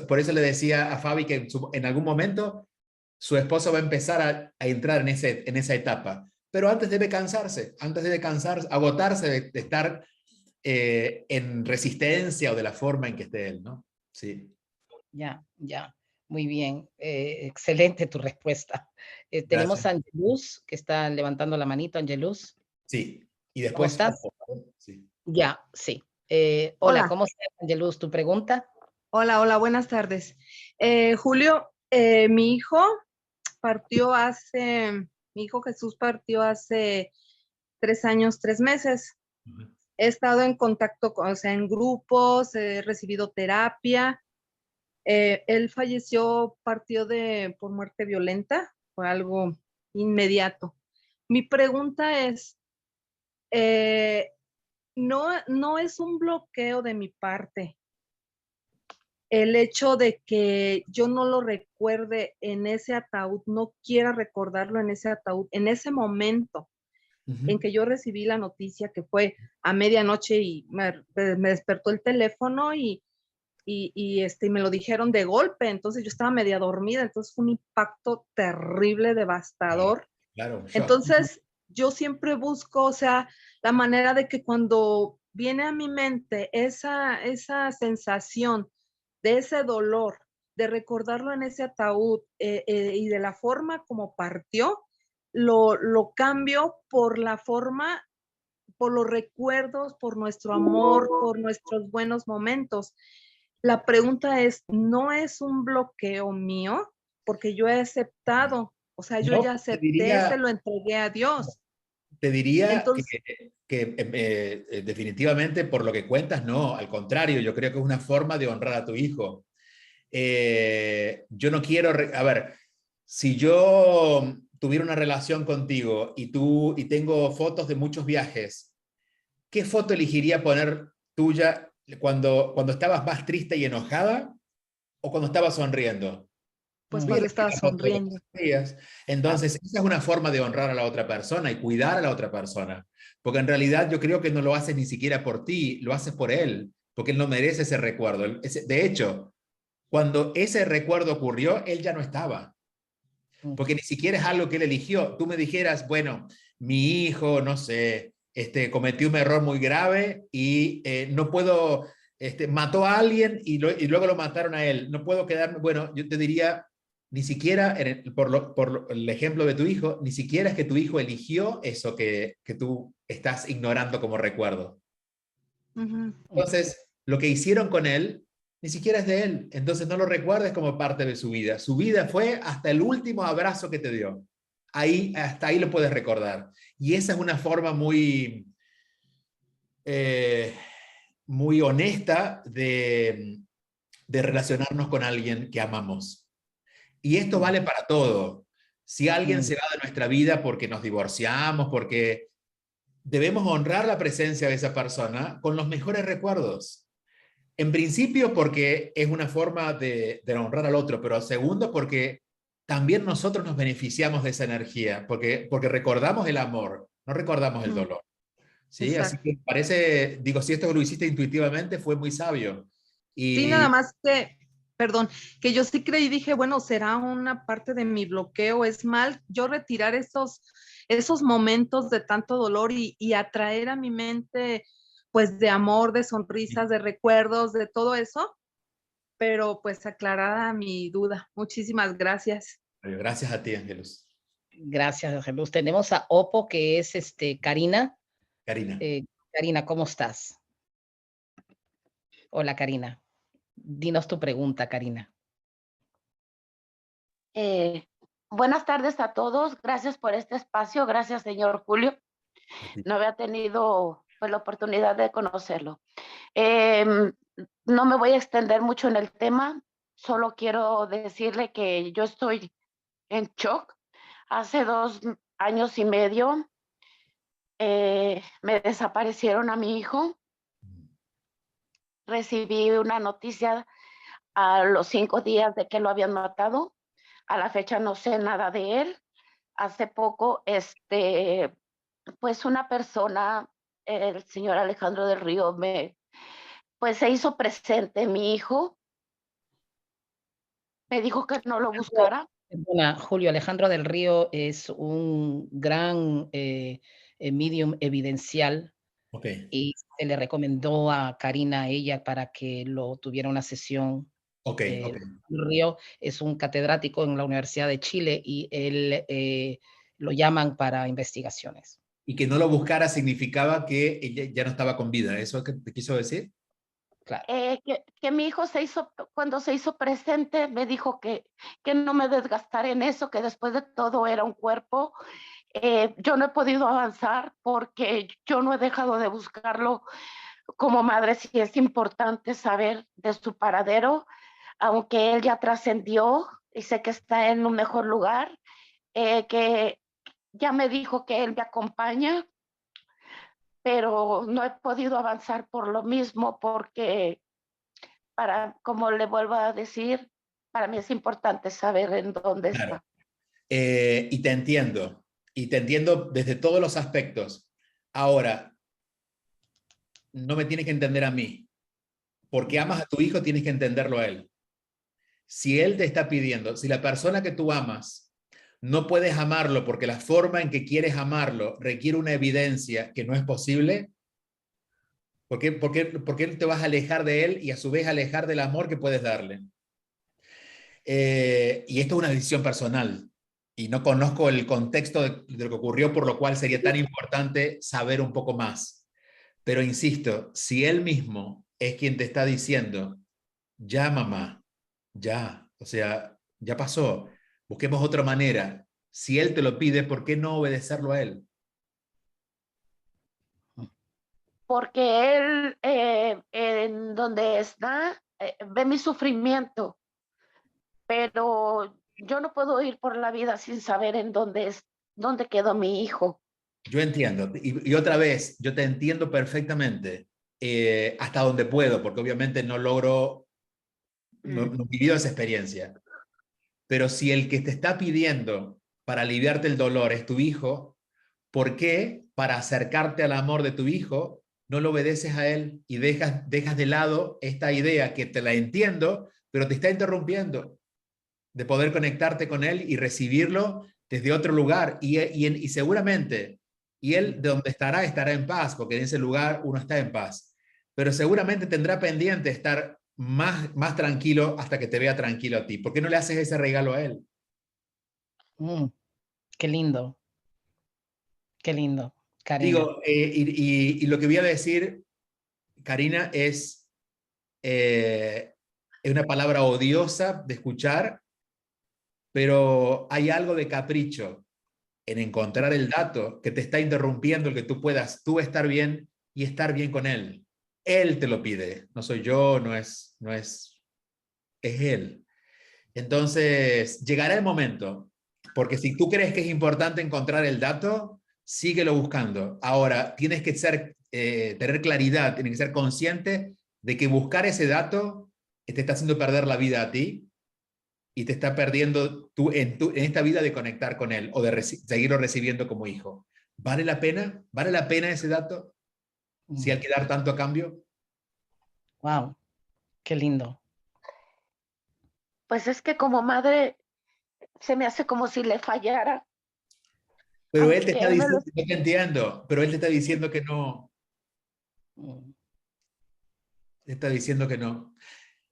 [SPEAKER 3] Por eso le decía a Fabi que en algún momento su esposo va a empezar a entrar en esa etapa. Pero antes debe cansarse, agotarse de estar en resistencia o de la forma en que esté él, ¿no? Sí.
[SPEAKER 2] Ya, ya. Muy bien. Excelente tu respuesta. Tenemos a
[SPEAKER 3] Gracias.
[SPEAKER 2] Angelus, que está levantando la manito. Angelus,
[SPEAKER 3] Sí. Y
[SPEAKER 2] ¿cómo
[SPEAKER 3] después...
[SPEAKER 2] estás?
[SPEAKER 3] Sí.
[SPEAKER 2] Ya, sí. Hola,
[SPEAKER 7] Hola,
[SPEAKER 2] ¿cómo estás, Angelus? ¿Tu pregunta?
[SPEAKER 7] hola, buenas tardes. Julio, mi hijo mi hijo Jesús partió hace 3 años, 3 meses. He estado en contacto o sea, en grupos, he recibido terapia. Él falleció, por muerte violenta, fue algo inmediato. Mi pregunta es, no es un bloqueo de mi parte el hecho de que yo no lo recuerde en ese ataúd, no quiera recordarlo en ese ataúd, en ese momento en que yo recibí la noticia, que fue a medianoche y me despertó el teléfono y me lo dijeron de golpe, entonces yo estaba media dormida, entonces fue un impacto terrible, devastador.
[SPEAKER 3] Claro, shock.
[SPEAKER 7] Entonces yo siempre busco, o sea, la manera de que cuando viene a mi mente esa sensación de ese dolor, de recordarlo en ese ataúd y de la forma como partió, lo cambio por la forma, por los recuerdos, por nuestro amor, por nuestros buenos momentos. La pregunta es, ¿no es un bloqueo mío? Porque yo he aceptado, o sea, yo ya
[SPEAKER 3] No,
[SPEAKER 7] acepté, se lo entregué a Dios.
[SPEAKER 3] te diría
[SPEAKER 7] Entonces,
[SPEAKER 3] definitivamente por lo que cuentas, no, al contrario, yo creo que es una forma de honrar a tu hijo. Yo no quiero, a ver, si yo tuviera una relación contigo y tengo fotos de muchos viajes, ¿qué foto elegiría poner tuya cuando estabas más triste y enojada o cuando estabas sonriendo?
[SPEAKER 7] pues
[SPEAKER 3] Voy a
[SPEAKER 7] cuando
[SPEAKER 3] elegir
[SPEAKER 7] estaba
[SPEAKER 3] la foto de
[SPEAKER 7] sonriendo.
[SPEAKER 3] los días. Entonces, esa es una forma de honrar a la otra persona y cuidar a la otra persona. Porque en realidad yo creo que no lo haces ni siquiera por ti, lo haces por él, porque él no merece ese recuerdo. De hecho, cuando ese recuerdo ocurrió, él ya no estaba. Porque ni siquiera es algo que él eligió. Tú me dijeras, bueno, mi hijo, no sé, cometió un error muy grave y no puedo, mató a alguien y luego lo mataron a él. No puedo quedarme, bueno, yo te diría, ni siquiera, por el ejemplo de tu hijo, ni siquiera es que tu hijo eligió eso que tú estás ignorando como recuerdo.
[SPEAKER 7] Ujú.
[SPEAKER 3] Entonces, lo que hicieron con él ni siquiera es de él. Entonces, no lo recuerdes como parte de su vida. Su vida fue hasta el último abrazo que te dio. Hasta ahí lo puedes recordar. Y esa es una forma muy honesta de relacionarnos con alguien que amamos. Y esto vale para todo. Si alguien se va de nuestra vida porque nos divorciamos, porque debemos honrar la presencia de esa persona con los mejores recuerdos. En principio porque es una forma de honrar al otro, pero segundo porque también nosotros nos beneficiamos de esa energía, porque recordamos el amor, no recordamos el dolor. ¿Sí? Así
[SPEAKER 7] Exacto.
[SPEAKER 3] que parece, digo, si esto lo hiciste intuitivamente, fue muy sabio.
[SPEAKER 7] Sí, nada
[SPEAKER 3] Y
[SPEAKER 7] más que, perdón, que yo sí creí, dije, bueno, será una parte de mi bloqueo, es mal yo retirar esos momentos de tanto dolor y atraer a mi mente, pues, de amor, de sonrisas, de recuerdos, de todo eso, pero pues aclarada mi duda. Muchísimas gracias.
[SPEAKER 3] gracias a ti, Ángelus.
[SPEAKER 2] Gracias, Angelus. Tenemos a Oppo, que es Karina.
[SPEAKER 3] Karina.
[SPEAKER 2] Karina, ¿cómo estás? Hola, Karina. Dinos tu pregunta, Karina.
[SPEAKER 8] Buenas tardes a todos. Gracias por este espacio. Gracias, señor Julio. No había tenido pues la oportunidad de conocerlo. No me voy a extender mucho en el tema, solo quiero decirle que yo estoy en shock. Hace 2 años y medio me desaparecieron a mi hijo. Recibí una noticia a los 5 días de que lo habían matado. A la fecha no sé nada de él. Hace poco, pues una persona, el señor Alejandro del Río, pues se hizo presente. Mi hijo me dijo que no lo buscara.
[SPEAKER 2] Perdona, Julio, Alejandro del Río es un gran medium evidencial
[SPEAKER 3] Ok,
[SPEAKER 2] y se le recomendó a Karina, ella, para que lo tuviera una sesión.
[SPEAKER 3] ok, ok.
[SPEAKER 2] Del Río es un catedrático en la Universidad de Chile y él lo llaman para investigaciones.
[SPEAKER 3] Y que no lo buscara significaba que ella ya no estaba con vida. ¿Eso es que te quiso decir?
[SPEAKER 2] Claro.
[SPEAKER 8] Que mi hijo cuando se hizo presente, me dijo que no me desgastara en eso, que después de todo era un cuerpo. Yo no he podido avanzar porque yo no he dejado de buscarlo. Como madre sí es importante saber de su paradero, aunque él ya trascendió y sé que está en un mejor lugar, que ya me dijo que él me acompaña, pero no he podido avanzar por lo mismo, porque como le vuelvo a decir, para mí es importante saber en dónde
[SPEAKER 3] Claro.
[SPEAKER 8] está.
[SPEAKER 3] Y te entiendo desde todos los aspectos. Ahora, no me tienes que entender a mí. Porque amas a tu hijo, tienes que entenderlo a él. Si él te está pidiendo, si la persona que tú amas no puedes amarlo porque la forma en que quieres amarlo requiere una evidencia que no es posible, ¿por qué te vas a alejar de él y a su vez alejar del amor que puedes darle? Y esto es una decisión personal y no conozco el contexto de lo que ocurrió, por lo cual sería tan importante saber un poco más. Pero insisto, si él mismo es quien te está diciendo, ya mamá, ya, o sea, ya pasó, busquemos otra manera. Si él te lo pide, ¿por qué no obedecerlo a él?
[SPEAKER 8] Porque él, en donde está, ve mi sufrimiento, pero yo no puedo ir por la vida sin saber en dónde quedó mi hijo.
[SPEAKER 3] Yo entiendo, y otra vez, yo te entiendo perfectamente, hasta donde puedo, porque obviamente no logro, no he vivido esa experiencia. Pero si el que te está pidiendo para aliviarte el dolor es tu hijo, ¿por qué para acercarte al amor de tu hijo no lo obedeces a él y dejas de lado esta idea que te la entiendo, pero te está interrumpiendo de poder conectarte con él y recibirlo desde otro lugar? Y seguramente, y él de donde estará en paz, porque en ese lugar uno está en paz, pero seguramente tendrá pendiente estar más tranquilo hasta que te vea tranquilo a ti. ¿Por qué no le haces ese regalo a él?
[SPEAKER 2] Qué lindo. Qué lindo, Karina.
[SPEAKER 3] Digo, y lo que voy a decir, Karina, es una palabra odiosa de escuchar, pero hay algo de capricho en encontrar el dato que te está interrumpiendo el que tú puedas estar bien y estar bien con él. Él te lo pide, no soy yo, es él. Entonces, llegará el momento, porque si tú crees que es importante encontrar el dato, síguelo buscando. Ahora, tienes que tener claridad, tienes que ser consciente de que buscar ese dato te está haciendo perder la vida a ti y te está perdiendo tú en esta vida de conectar con él o de seguirlo recibiendo como hijo. ¿Vale la pena? ¿Vale la pena ese dato? Si hay que dar tanto a cambio.
[SPEAKER 2] Wow, qué lindo.
[SPEAKER 8] Pues es que como madre se me hace como si le fallara.
[SPEAKER 3] Pero él te está
[SPEAKER 8] Él me
[SPEAKER 3] diciendo, yo te entiendo, pero él te está diciendo que no. Te está diciendo que no.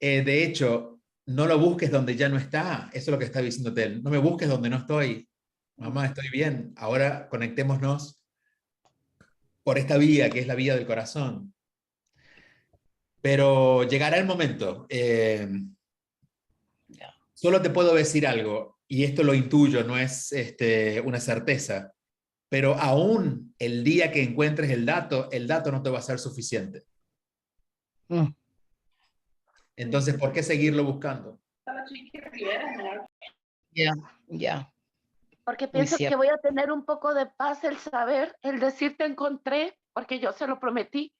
[SPEAKER 3] De hecho, no lo busques donde ya no está. Eso es lo que está diciéndote él. No me busques donde no estoy. Mamá, estoy bien. Ahora conectémonos por esta vía, que es la vía del corazón. Pero llegará el momento. Solo te puedo decir algo, y esto lo intuyo, no es una certeza. pero aún el día que encuentres el dato no te va a ser suficiente.
[SPEAKER 2] Mm,
[SPEAKER 3] Entonces, ¿por qué seguirlo buscando?
[SPEAKER 2] Ya, ya,
[SPEAKER 8] Porque
[SPEAKER 2] muy
[SPEAKER 8] pienso que
[SPEAKER 2] cierto.
[SPEAKER 8] voy a tener un poco de paz el saber, el decir te encontré, porque yo se lo prometí.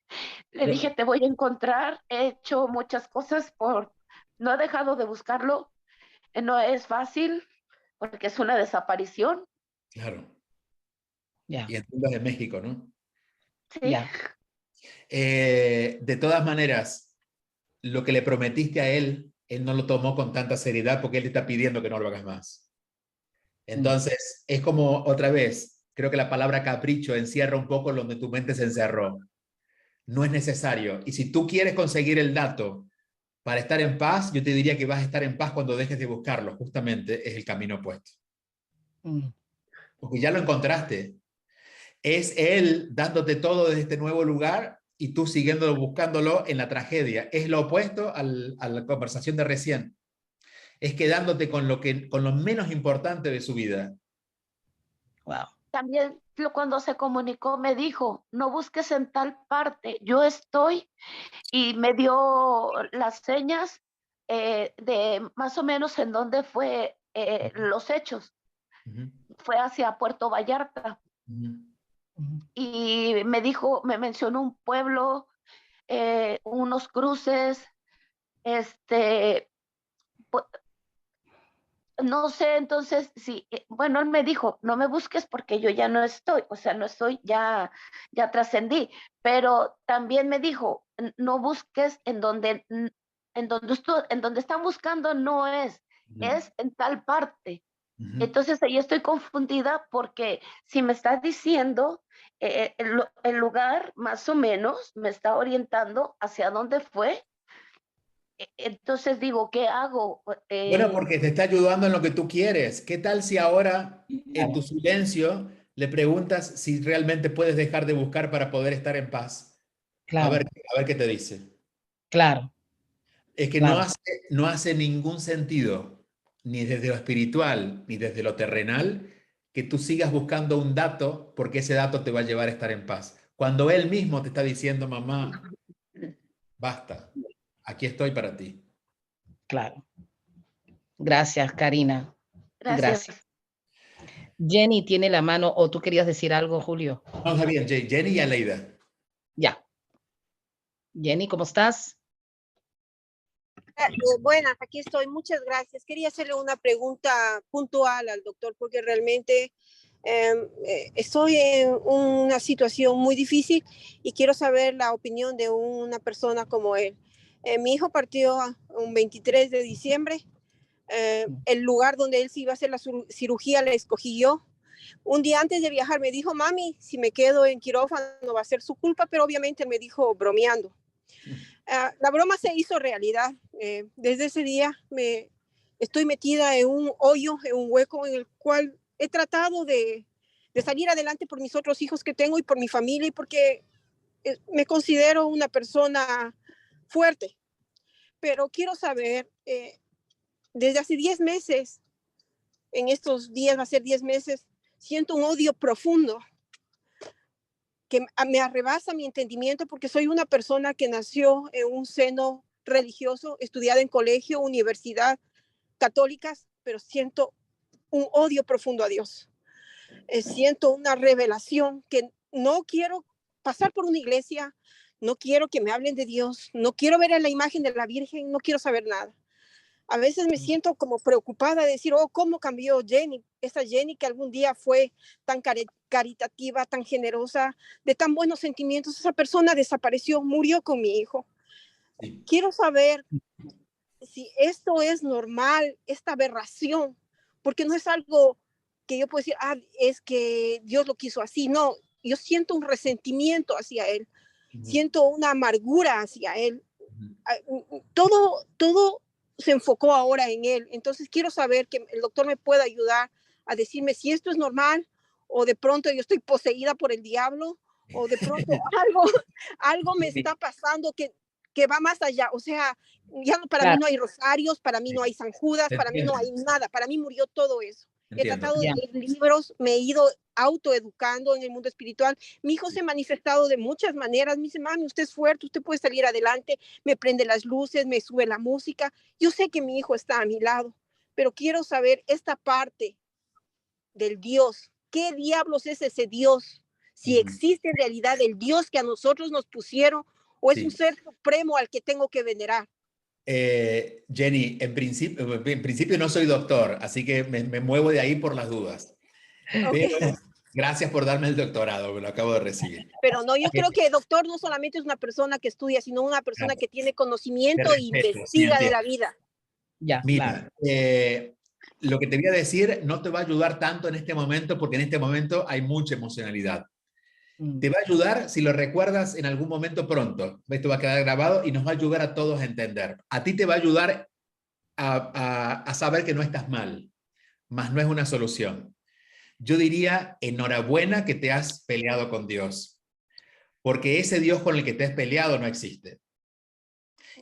[SPEAKER 8] Le
[SPEAKER 3] Yo-
[SPEAKER 8] dije te voy a encontrar, he hecho muchas cosas no he dejado de buscarlo, no es fácil, porque es una desaparición,
[SPEAKER 3] Claro.
[SPEAKER 2] Ya,
[SPEAKER 3] Y en Tumbas de México, ¿no?
[SPEAKER 8] ¿sí?
[SPEAKER 2] ya.
[SPEAKER 3] De todas maneras, lo que le prometiste a él no lo tomó con tanta seriedad porque él te está pidiendo que no lo hagas más. Entonces, es como otra vez, creo que la palabra capricho encierra un poco donde tu mente se encerró. No es necesario. Y si tú quieres conseguir el dato para estar en paz, yo te diría que vas a estar en paz cuando dejes de buscarlo. Justamente es el camino opuesto.
[SPEAKER 2] Mm,
[SPEAKER 3] Porque ya lo encontraste. Es él dándote todo desde este nuevo lugar y tú siguiendo buscándolo en la tragedia. Es lo opuesto a la conversación de recién. Es quedándote con lo menos importante de su vida.
[SPEAKER 2] wow.
[SPEAKER 8] También cuando se comunicó me dijo, no busques en tal parte, yo estoy, y me dio las señas de más o menos en dónde fue los hechos.
[SPEAKER 3] Ujú,
[SPEAKER 8] Fue hacia Puerto Vallarta
[SPEAKER 3] ujú.
[SPEAKER 2] Mm,
[SPEAKER 8] y me dijo, me mencionó un pueblo, unos cruces, este, pu- no sé, entonces, sí, bueno, él me dijo, no me busques porque yo ya no estoy, o sea, no estoy, ya trascendí, pero también me dijo, no busques en donde están buscando no es en tal parte.
[SPEAKER 3] Ujú.
[SPEAKER 8] Entonces ahí estoy confundida porque si me estás diciendo el lugar más o menos me está orientando hacia dónde fue, entonces digo, ¿qué hago?
[SPEAKER 3] Bueno, porque te está ayudando en lo que tú quieres. ¿Qué tal si ahora, en tu
[SPEAKER 2] Claro,
[SPEAKER 3] silencio, le preguntas si realmente puedes dejar de buscar para poder estar en paz?
[SPEAKER 2] claro,
[SPEAKER 3] A ver qué te dice.
[SPEAKER 2] claro,
[SPEAKER 3] Es que
[SPEAKER 2] claro.
[SPEAKER 3] no hace ningún sentido, ni desde lo espiritual, ni desde lo terrenal, que tú sigas buscando un dato porque ese dato te va a llevar a estar en paz. Cuando él mismo te está diciendo, mamá, basta, aquí estoy para ti.
[SPEAKER 2] Claro. Gracias, Karina.
[SPEAKER 8] Gracias.
[SPEAKER 2] Gracias. Jenny tiene la mano, o tú querías decir algo, Julio.
[SPEAKER 3] Vamos bien, Jenny y Aleida.
[SPEAKER 2] Ya. Jenny, ¿cómo estás?
[SPEAKER 9] Buenas, aquí estoy. Muchas gracias. Quería hacerle una pregunta puntual al doctor porque realmente estoy en una situación muy difícil y quiero saber la opinión de una persona como él. Mi hijo partió un 23 de diciembre. El lugar donde él se iba a hacer la cirugía le escogí yo. Un día antes de viajar me dijo, mami, si me quedo en quirófano va a ser su culpa, pero obviamente él me dijo bromeando. La broma se hizo realidad. Desde ese día me estoy metida en un hoyo, en un hueco en el cual he tratado de salir adelante por mis otros hijos que tengo y por mi familia y porque me considero una persona fuerte. Pero quiero saber, desde hace 10 meses, en estos días va a ser 10 meses, siento un odio profundo que me arrebasa mi entendimiento porque soy una persona que nació en un seno religioso, estudiada en colegio, universidad, católicas, pero siento un odio profundo a Dios. Siento una revelación que no quiero pasar por una iglesia, no quiero que me hablen de Dios, no quiero ver a la imagen de la Virgen, no quiero saber nada. A veces me siento como preocupada de decir, oh, ¿cómo cambió Jenny? Esa Jenny que algún día fue tan caritativa, tan generosa, de tan buenos sentimientos. Esa persona desapareció, murió con mi hijo.
[SPEAKER 3] Sí.
[SPEAKER 9] Quiero saber si esto es normal, esta aberración, porque no es algo que yo puedo decir, ah, es que Dios lo quiso así. No, yo siento un resentimiento hacia él, siento una amargura hacia él. Todo se enfocó ahora en él. Entonces quiero saber que el doctor me pueda ayudar a decirme si esto es normal o de pronto yo estoy poseída por el diablo o de pronto algo me está pasando que va más allá. O sea, ya para mí
[SPEAKER 2] Claro,
[SPEAKER 9] no hay rosarios, para mí no hay San Judas,
[SPEAKER 3] Te
[SPEAKER 9] para mí no
[SPEAKER 3] entiendo.
[SPEAKER 9] hay nada, para mí murió todo eso. He tratado de
[SPEAKER 2] Ya.
[SPEAKER 9] leer libros, me he ido autoeducando en el mundo espiritual. Mi hijo se ha manifestado de muchas maneras. Me dice, mami, usted es fuerte, usted puede salir adelante. Me prende las luces, me sube la música. Yo sé que mi hijo está a mi lado, pero quiero saber esta parte del Dios. ¿Qué diablos es ese Dios? Si existe en realidad el Dios que a nosotros nos pusieron o es un ser supremo al que tengo que venerar.
[SPEAKER 3] Jenny, en principio no soy doctor, así que me muevo de ahí por las dudas.
[SPEAKER 9] Okay.
[SPEAKER 3] Pero gracias por darme el doctorado, me lo acabo de recibir.
[SPEAKER 9] Pero no, yo creo que el doctor no solamente es una persona que estudia, sino una persona que tiene conocimiento e investiga de la vida.
[SPEAKER 2] Ya,
[SPEAKER 3] mira, lo que te voy a decir no te va a ayudar tanto en este momento, porque en este momento hay mucha emocionalidad. Te va a ayudar si lo recuerdas en algún momento pronto. Esto va a quedar grabado y nos va a ayudar a todos a entender. A ti te va a ayudar a saber que no estás mal, mas no es una solución. Yo diría, enhorabuena que te has peleado con Dios, porque ese Dios con el que te has peleado no existe.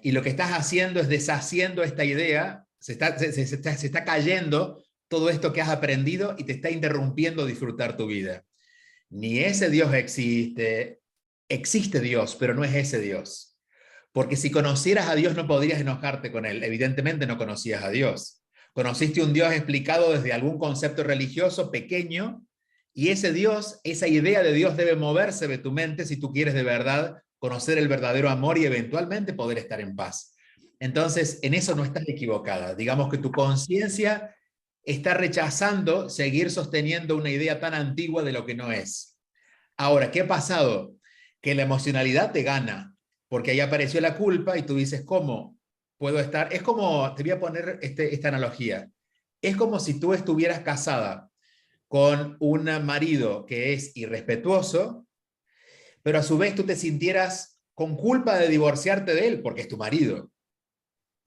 [SPEAKER 3] Y lo que estás haciendo es deshaciendo esta idea, se está cayendo todo esto que has aprendido y te está interrumpiendo disfrutar tu vida. Ni ese Dios existe, existe Dios, pero no es ese Dios. Porque si conocieras a Dios no podrías enojarte con Él. Evidentemente no conocías a Dios. Conociste un Dios explicado desde algún concepto religioso pequeño, y ese Dios, esa idea de Dios debe moverse de tu mente si tú quieres de verdad conocer el verdadero amor y eventualmente poder estar en paz. Entonces, en eso no estás equivocada. Digamos que tu conciencia está rechazando seguir sosteniendo una idea tan antigua de lo que no es. Ahora, ¿qué ha pasado? Que la emocionalidad te gana, porque ahí apareció la culpa y tú dices, ¿cómo puedo estar? Es como, te voy a poner esta analogía, es como si tú estuvieras casada con un marido que es irrespetuoso, pero a su vez tú te sintieras con culpa de divorciarte de él, porque es tu marido.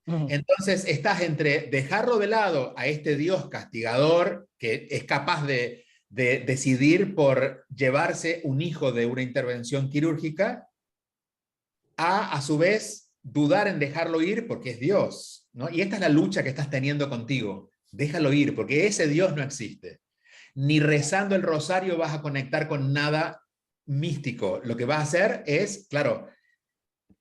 [SPEAKER 3] Entonces estás entre dejarlo de lado a este Dios castigador que es capaz de decidir por llevarse un hijo de una intervención quirúrgica, a su vez dudar en dejarlo ir porque es Dios, ¿no? Y esta es la lucha que estás teniendo contigo. Déjalo ir porque ese Dios no existe. Ni rezando el rosario vas a conectar con nada místico. Lo que vas a hacer es, claro,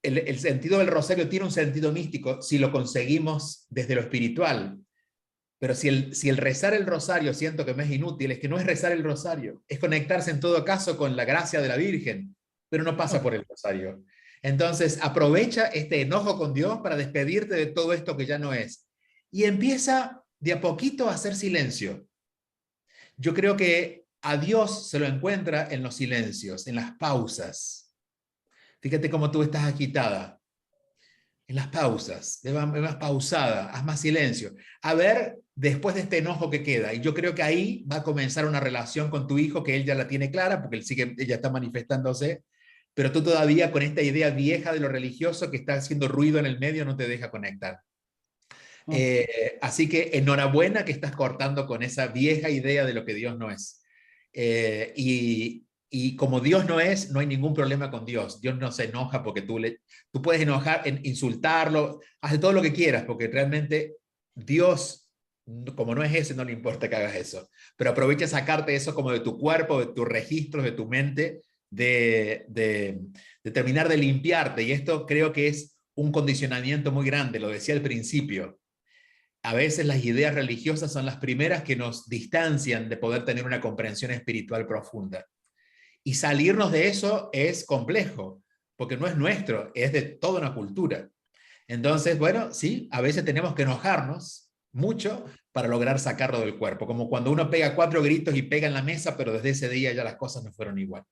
[SPEAKER 3] el sentido del rosario tiene un sentido místico si lo conseguimos desde lo espiritual. Pero si el rezar el rosario siento que me es inútil, es que no es rezar el rosario, es conectarse en todo caso con la gracia de la Virgen, pero no pasa por el rosario. Entonces aprovecha este enojo con Dios para despedirte de todo esto que ya no es. Y empieza de a poquito a hacer silencio. Yo creo que a Dios se lo encuentra en los silencios, en las pausas. Fíjate cómo tú estás agitada. En las pausas, ve más pausada, haz más silencio. A ver, después de este enojo que queda. Y yo creo que ahí va a comenzar una relación con tu hijo, que él ya la tiene clara, porque él sí que ella está manifestándose, pero tú todavía con esta idea vieja de lo religioso que está haciendo ruido en el medio no te deja conectar. Así que enhorabuena que estás cortando con esa vieja idea de lo que Dios no es. Y como Dios no es, no hay ningún problema con Dios. Dios no se enoja porque tú puedes enojar, insultarlo, hace todo lo que quieras, porque realmente Dios, como no es ese, no le importa que hagas eso. Pero aprovecha sacarte eso como de tu cuerpo, de tus registros, de tu mente, de terminar de limpiarte. Y esto creo que es un condicionamiento muy grande, lo decía al principio. A veces las ideas religiosas son las primeras que nos distancian de poder tener una comprensión espiritual profunda. Y salirnos de eso es complejo, porque no es nuestro, es de toda una cultura. Entonces, bueno, sí, a veces tenemos que enojarnos mucho para lograr sacarlo del cuerpo, como cuando uno pega 4 gritos y pega en la mesa, pero desde ese día ya las cosas no fueron igual.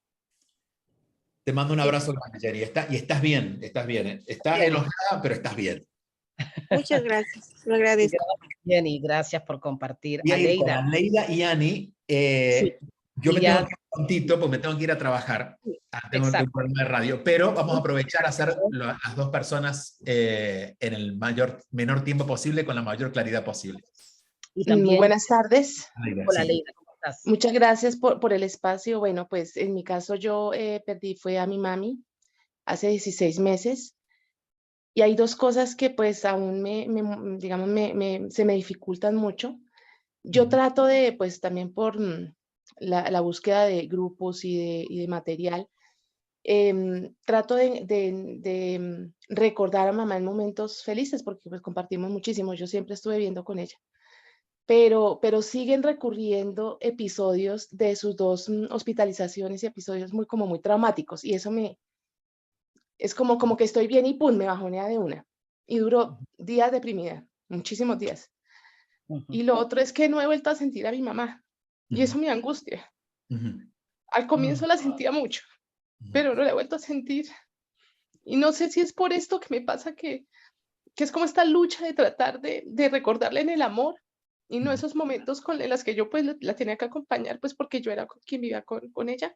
[SPEAKER 3] Te mando un abrazo grande, Jenny, y estás bien, estás bien. Estás enojada, pero estás bien.
[SPEAKER 9] Muchas gracias, lo agradezco.
[SPEAKER 2] Gracias, Jenny, gracias por compartir.
[SPEAKER 3] Voy a ir con
[SPEAKER 2] Aleida.
[SPEAKER 3] Aleida y Ani.
[SPEAKER 2] Sí.
[SPEAKER 3] Yo
[SPEAKER 2] Y
[SPEAKER 3] me
[SPEAKER 2] ya-
[SPEAKER 3] tengo que ir prontito porque me tengo que ir a trabajar. Tengo un
[SPEAKER 2] Exacto.
[SPEAKER 3] programa de radio, pero vamos a aprovechar a hacer las 2 personas en el menor tiempo posible, con la mayor claridad posible.
[SPEAKER 2] Y también,
[SPEAKER 10] Buenas tardes.
[SPEAKER 3] Aleida,
[SPEAKER 2] hola,
[SPEAKER 3] sí.
[SPEAKER 2] Aleida, ¿cómo estás?
[SPEAKER 10] Muchas gracias por el espacio. Bueno, pues en mi caso yo perdí fue a mi mami hace 16 meses y hay 2 cosas que pues aún digamos, se me dificultan mucho. Yo trato de, pues también por la búsqueda de grupos y de material, trato de recordar a mamá en momentos felices, porque pues compartimos muchísimo, yo siempre estuve viviendo con ella, pero siguen recurriendo episodios de sus dos hospitalizaciones y episodios como muy traumáticos, y eso es como que estoy bien y pum, me bajonea de una, y duró días deprimida, muchísimos días. Y lo otro es que no he vuelto a sentir a mi mamá, y eso me angustia. Al comienzo la sentía mucho, pero no la he vuelto a sentir. Y no sé si es por esto que me pasa que es como esta lucha de tratar de recordarle en el amor, y no esos momentos en los que yo pues la tenía que acompañar, pues porque yo era quien vivía con ella.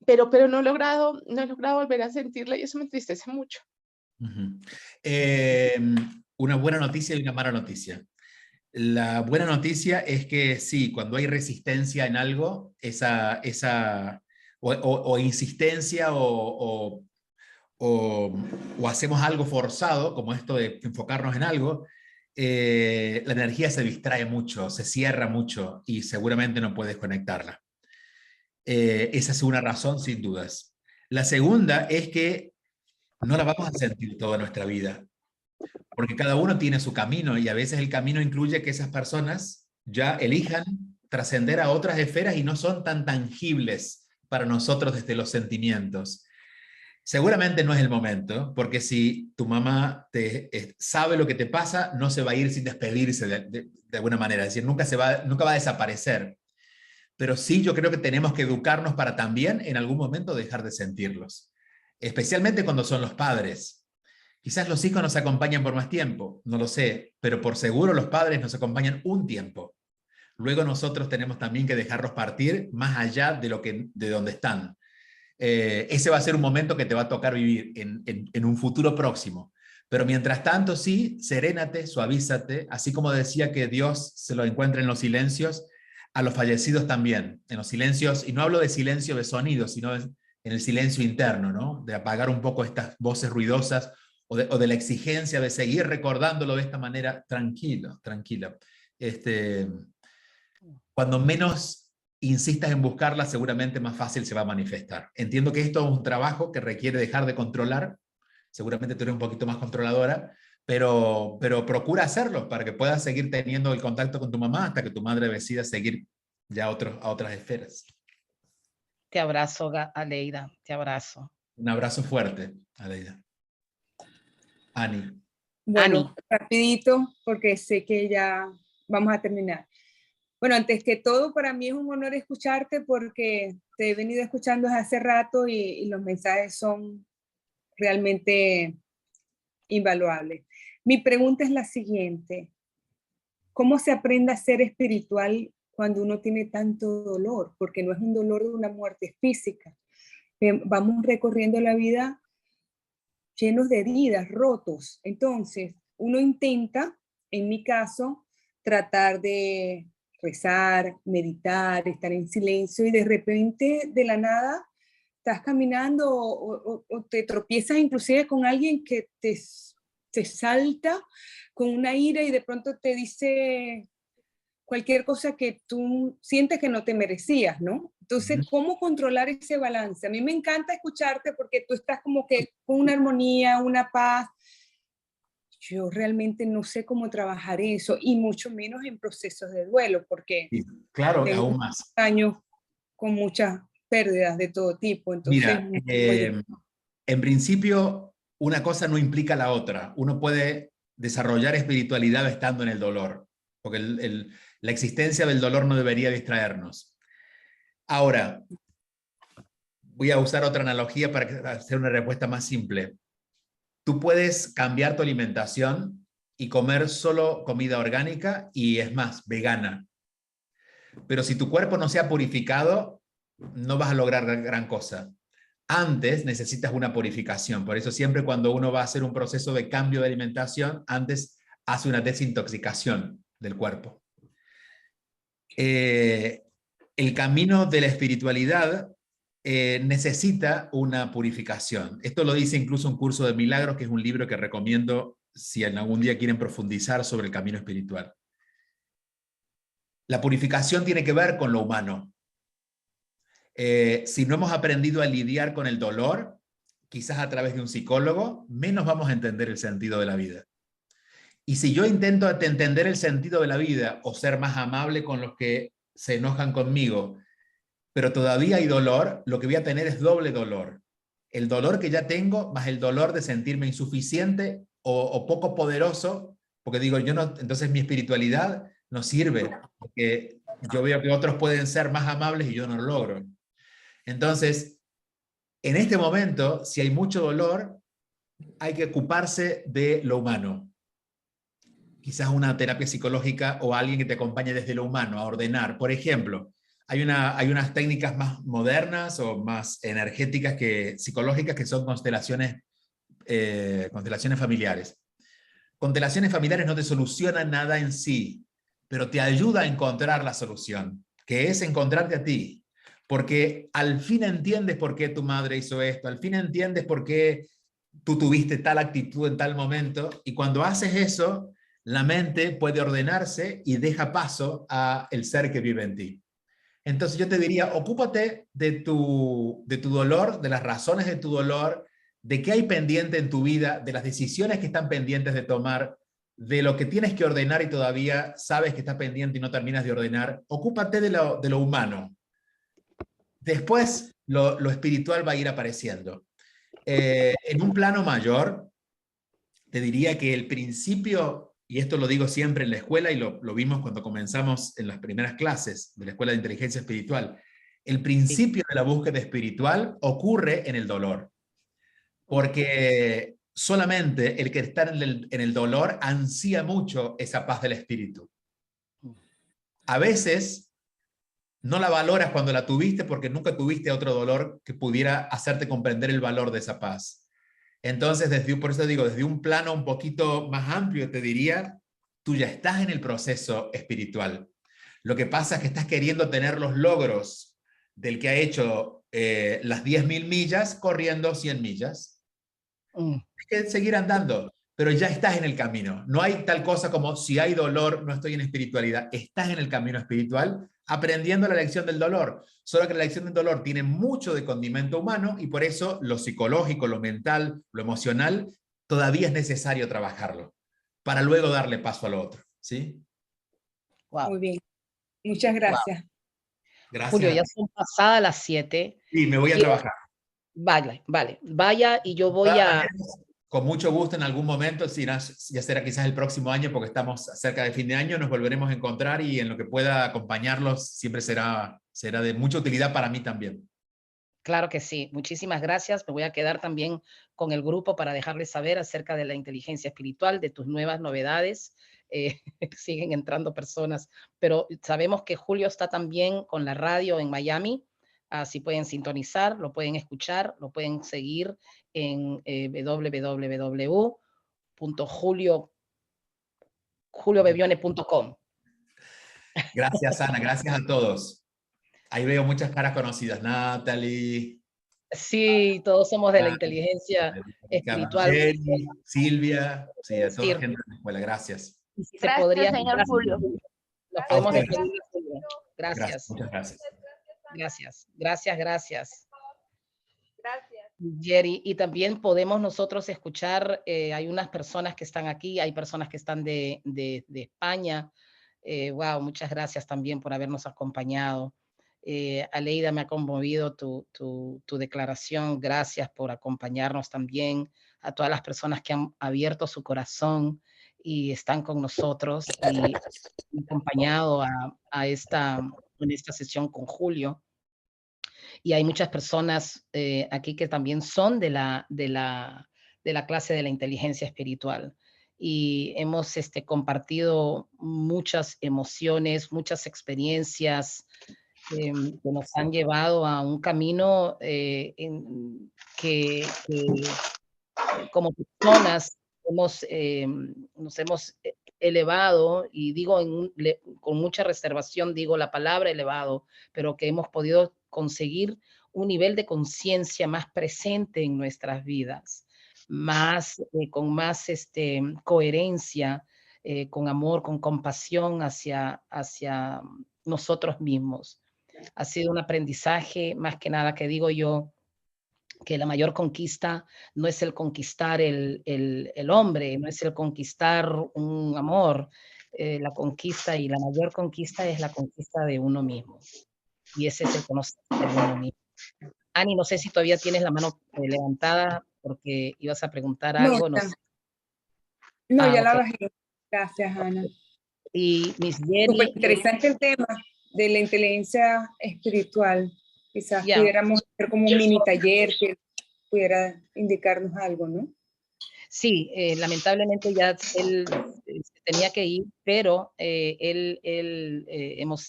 [SPEAKER 10] Pero no he logrado volver a sentirla, y eso me entristece mucho.
[SPEAKER 3] Una buena noticia y una mala noticia. La buena noticia es que sí, cuando hay resistencia en algo, o insistencia o hacemos algo forzado, como esto de enfocarnos en algo, la energía se distrae mucho, se cierra mucho y seguramente no puedes conectarla. Esa es una razón, sin dudas. La segunda es que no la vamos a sentir toda nuestra vida, porque cada uno tiene su camino y a veces el camino incluye que esas personas ya elijan trascender a otras esferas y no son tan tangibles para nosotros desde los sentimientos. Seguramente no es el momento, porque si tu mamá sabe lo que te pasa, no se va a ir sin despedirse de alguna manera, es decir, nunca va a desaparecer. Pero sí, yo creo que tenemos que educarnos para también en algún momento dejar de sentirlos, especialmente cuando son los padres. Quizás los hijos nos acompañan por más tiempo, no lo sé, pero por seguro los padres nos acompañan un tiempo. Luego nosotros tenemos también que dejarlos partir más allá de donde están. Ese va a ser un momento que te va a tocar vivir en un futuro próximo. Pero mientras tanto, sí, serénate, suavízate, así como decía que Dios se lo encuentra en los silencios, a los fallecidos también, en los silencios, y no hablo de silencio de sonido, sino en el silencio interno, ¿no? De apagar un poco estas voces ruidosas o de la exigencia de seguir recordándolo de esta manera, tranquila. Cuando menos insistas en buscarla, seguramente más fácil se va a manifestar. Entiendo que esto es un trabajo que requiere dejar de controlar, seguramente tú eres un poquito más controladora, pero procura hacerlo para que puedas seguir teniendo el contacto con tu mamá hasta que tu madre decida seguir ya a otras esferas.
[SPEAKER 2] Te abrazo, Aleida, te abrazo.
[SPEAKER 3] Un abrazo fuerte, Aleida. Ani.
[SPEAKER 11] Bueno, rapidito, porque sé que ya vamos a terminar. Bueno, antes que todo, para mí es un honor escucharte porque te he venido escuchando desde hace rato y los mensajes son realmente invaluables. Mi pregunta es la siguiente. ¿Cómo se aprende a ser espiritual cuando uno tiene tanto dolor? Porque no es un dolor de una muerte física. Vamos recorriendo la vida llenos de heridas, rotos. Entonces, uno intenta, en mi caso, tratar de rezar, meditar, estar en silencio y de repente, de la nada, estás caminando o te tropiezas inclusive con alguien que te salta con una ira y de pronto te dice cualquier cosa que tú sientes que no te merecías, ¿no? Entonces, ¿cómo controlar ese balance? A mí me encanta escucharte porque tú estás como que con una armonía, una paz. Yo realmente no sé cómo trabajar eso y mucho menos en procesos de duelo porque
[SPEAKER 3] sí, claro,
[SPEAKER 11] tengo
[SPEAKER 3] aún más.
[SPEAKER 11] años con muchas pérdidas de todo tipo. Entonces,
[SPEAKER 3] mira, en principio, una cosa no implica la otra. Uno puede desarrollar espiritualidad estando en el dolor, porque la existencia del dolor no debería distraernos. Ahora, voy a usar otra analogía para hacer una respuesta más simple. Tú puedes cambiar tu alimentación y comer solo comida orgánica y, es más, vegana. Pero si tu cuerpo no se ha purificado, no vas a lograr gran cosa. Antes necesitas una purificación. Por eso siempre cuando uno va a hacer un proceso de cambio de alimentación, antes hace una desintoxicación del cuerpo. El camino de la espiritualidad necesita una purificación. Esto lo dice incluso un curso de milagros, que es un libro que recomiendo si en algún día quieren profundizar sobre el camino espiritual. La purificación tiene que ver con lo humano. Si no hemos aprendido a lidiar con el dolor, quizás a través de un psicólogo, menos vamos a entender el sentido de la vida. Y si yo intento entender el sentido de la vida o ser más amable con los que se enojan conmigo, pero todavía hay dolor, lo que voy a tener es doble dolor. El dolor que ya tengo más el dolor de sentirme insuficiente o poco poderoso, porque digo, yo no, entonces mi espiritualidad no sirve, porque yo veo que otros pueden ser más amables y yo no lo logro. Entonces, en este momento, si hay mucho dolor, hay que ocuparse de lo humano. Quizás una terapia psicológica o alguien que te acompañe desde lo humano a ordenar. Por ejemplo, hay unas técnicas más modernas o más energéticas psicológicas que son constelaciones familiares. Constelaciones familiares no te solucionan nada en sí, pero te ayuda a encontrar la solución, que es encontrarte a ti. Porque al fin entiendes por qué tu madre hizo esto, al fin entiendes por qué tú tuviste tal actitud en tal momento, y cuando haces eso, la mente puede ordenarse y deja paso a el ser que vive en ti. Entonces yo te diría, ocúpate de tu dolor, de las razones de tu dolor, de qué hay pendiente en tu vida, de las decisiones que están pendientes de tomar, de lo que tienes que ordenar y todavía sabes que está pendiente y no terminas de ordenar. Ocúpate de lo humano. Después lo espiritual va a ir apareciendo. En un plano mayor, te diría que el principio, y esto lo digo siempre en la escuela y lo vimos cuando comenzamos en las primeras clases de la Escuela de Inteligencia Espiritual, el principio de la búsqueda espiritual ocurre en el dolor. Porque solamente el que está en el dolor ansía mucho esa paz del espíritu. A veces no la valoras cuando la tuviste porque nunca tuviste otro dolor que pudiera hacerte comprender el valor de esa paz. Entonces, por eso digo, desde un plano un poquito más amplio, te diría, tú ya estás en el proceso espiritual. Lo que pasa es que estás queriendo tener los logros del que ha hecho las 10.000 millas corriendo 100 millas. Hay que seguir andando, pero ya estás en el camino. No hay tal cosa como si hay dolor, no estoy en espiritualidad. Estás en el camino espiritual aprendiendo la lección del dolor. Solo que la lección del dolor tiene mucho de condimento humano y por eso lo psicológico, lo mental, lo emocional, todavía es necesario trabajarlo para luego darle paso al otro. ¿Sí?
[SPEAKER 2] Wow.
[SPEAKER 11] Muy bien. Muchas gracias.
[SPEAKER 2] Wow.
[SPEAKER 3] Gracias.
[SPEAKER 2] Julio, ya son pasadas las 7.
[SPEAKER 3] Sí, me voy a trabajar.
[SPEAKER 2] Vaya y yo voy a...
[SPEAKER 3] Con mucho gusto en algún momento, ya será quizás el próximo año porque estamos cerca de fin de año, nos volveremos a encontrar y en lo que pueda acompañarlos siempre será de mucha utilidad para mí también.
[SPEAKER 2] Claro que sí, muchísimas gracias. Me voy a quedar también con el grupo para dejarles saber acerca de la inteligencia espiritual, de tus nuevas novedades. Siguen entrando personas, pero sabemos que Julio está también con la radio en Miami. Así pueden sintonizar, lo pueden escuchar, lo pueden seguir en www.juliobebione.com.
[SPEAKER 3] Gracias, Ana, gracias a todos. Ahí veo muchas caras conocidas. Natalie.
[SPEAKER 2] Sí, todos somos de la inteligencia espiritual.
[SPEAKER 3] Jenny, Silvia, sí, a toda la gente de la escuela, gracias.
[SPEAKER 6] Gracias, señor Julio.
[SPEAKER 2] Nos podemos despedir. Gracias.
[SPEAKER 3] Muchas gracias.
[SPEAKER 2] Gracias. Jerry, y también podemos nosotros escuchar, hay unas personas que están aquí, hay personas que están de España. Wow, muchas gracias también por habernos acompañado. Aleida, me ha conmovido tu declaración. Gracias por acompañarnos también. A todas las personas que han abierto su corazón y están con nosotros y han acompañado en esta sesión con Julio. Y hay muchas personas aquí que también son de la clase de la inteligencia espiritual. Y hemos compartido muchas emociones, muchas experiencias que nos han llevado a un camino que como personas nos hemos elevado, y digo con mucha reservación, digo la palabra elevado, pero que hemos podido conseguir un nivel de conciencia más presente en nuestras vidas, con más coherencia, con amor, con compasión hacia nosotros mismos. Ha sido un aprendizaje, más que nada, que digo yo, que la mayor conquista no es el conquistar el hombre, no es el conquistar un amor. La conquista y la mayor conquista es la conquista de uno mismo. Y ese es el conocerse de uno mismo. Ani, no sé si todavía tienes la mano levantada porque ibas a preguntar
[SPEAKER 11] No,
[SPEAKER 2] algo. No sé.
[SPEAKER 11] no, ya la
[SPEAKER 2] Ok.
[SPEAKER 11] bajé. Gracias, Ana.
[SPEAKER 2] Y Miss
[SPEAKER 11] Súper
[SPEAKER 2] Jenny,
[SPEAKER 11] interesante el tema de la inteligencia espiritual. Quizás
[SPEAKER 2] ya,
[SPEAKER 11] pudiéramos hacer como un mini taller que pudiera indicarnos algo, ¿no?
[SPEAKER 2] sí, lamentablemente ya él se tenía que ir, pero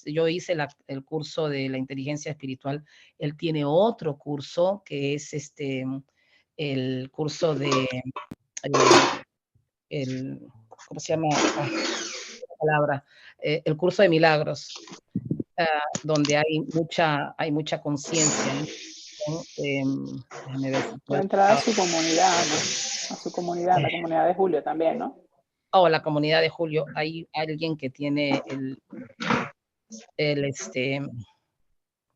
[SPEAKER 2] yo hice el curso de la inteligencia espiritual. Él tiene otro curso que es el curso de ¿cómo se llama? La palabra, el curso de milagros, donde hay mucha conciencia, ¿no? Déjame ver si
[SPEAKER 12] La
[SPEAKER 2] puedo.
[SPEAKER 12] entrada a su comunidad, ¿no? A su comunidad, la comunidad de Julio también, ¿no?
[SPEAKER 2] La comunidad de Julio, hay alguien que tiene el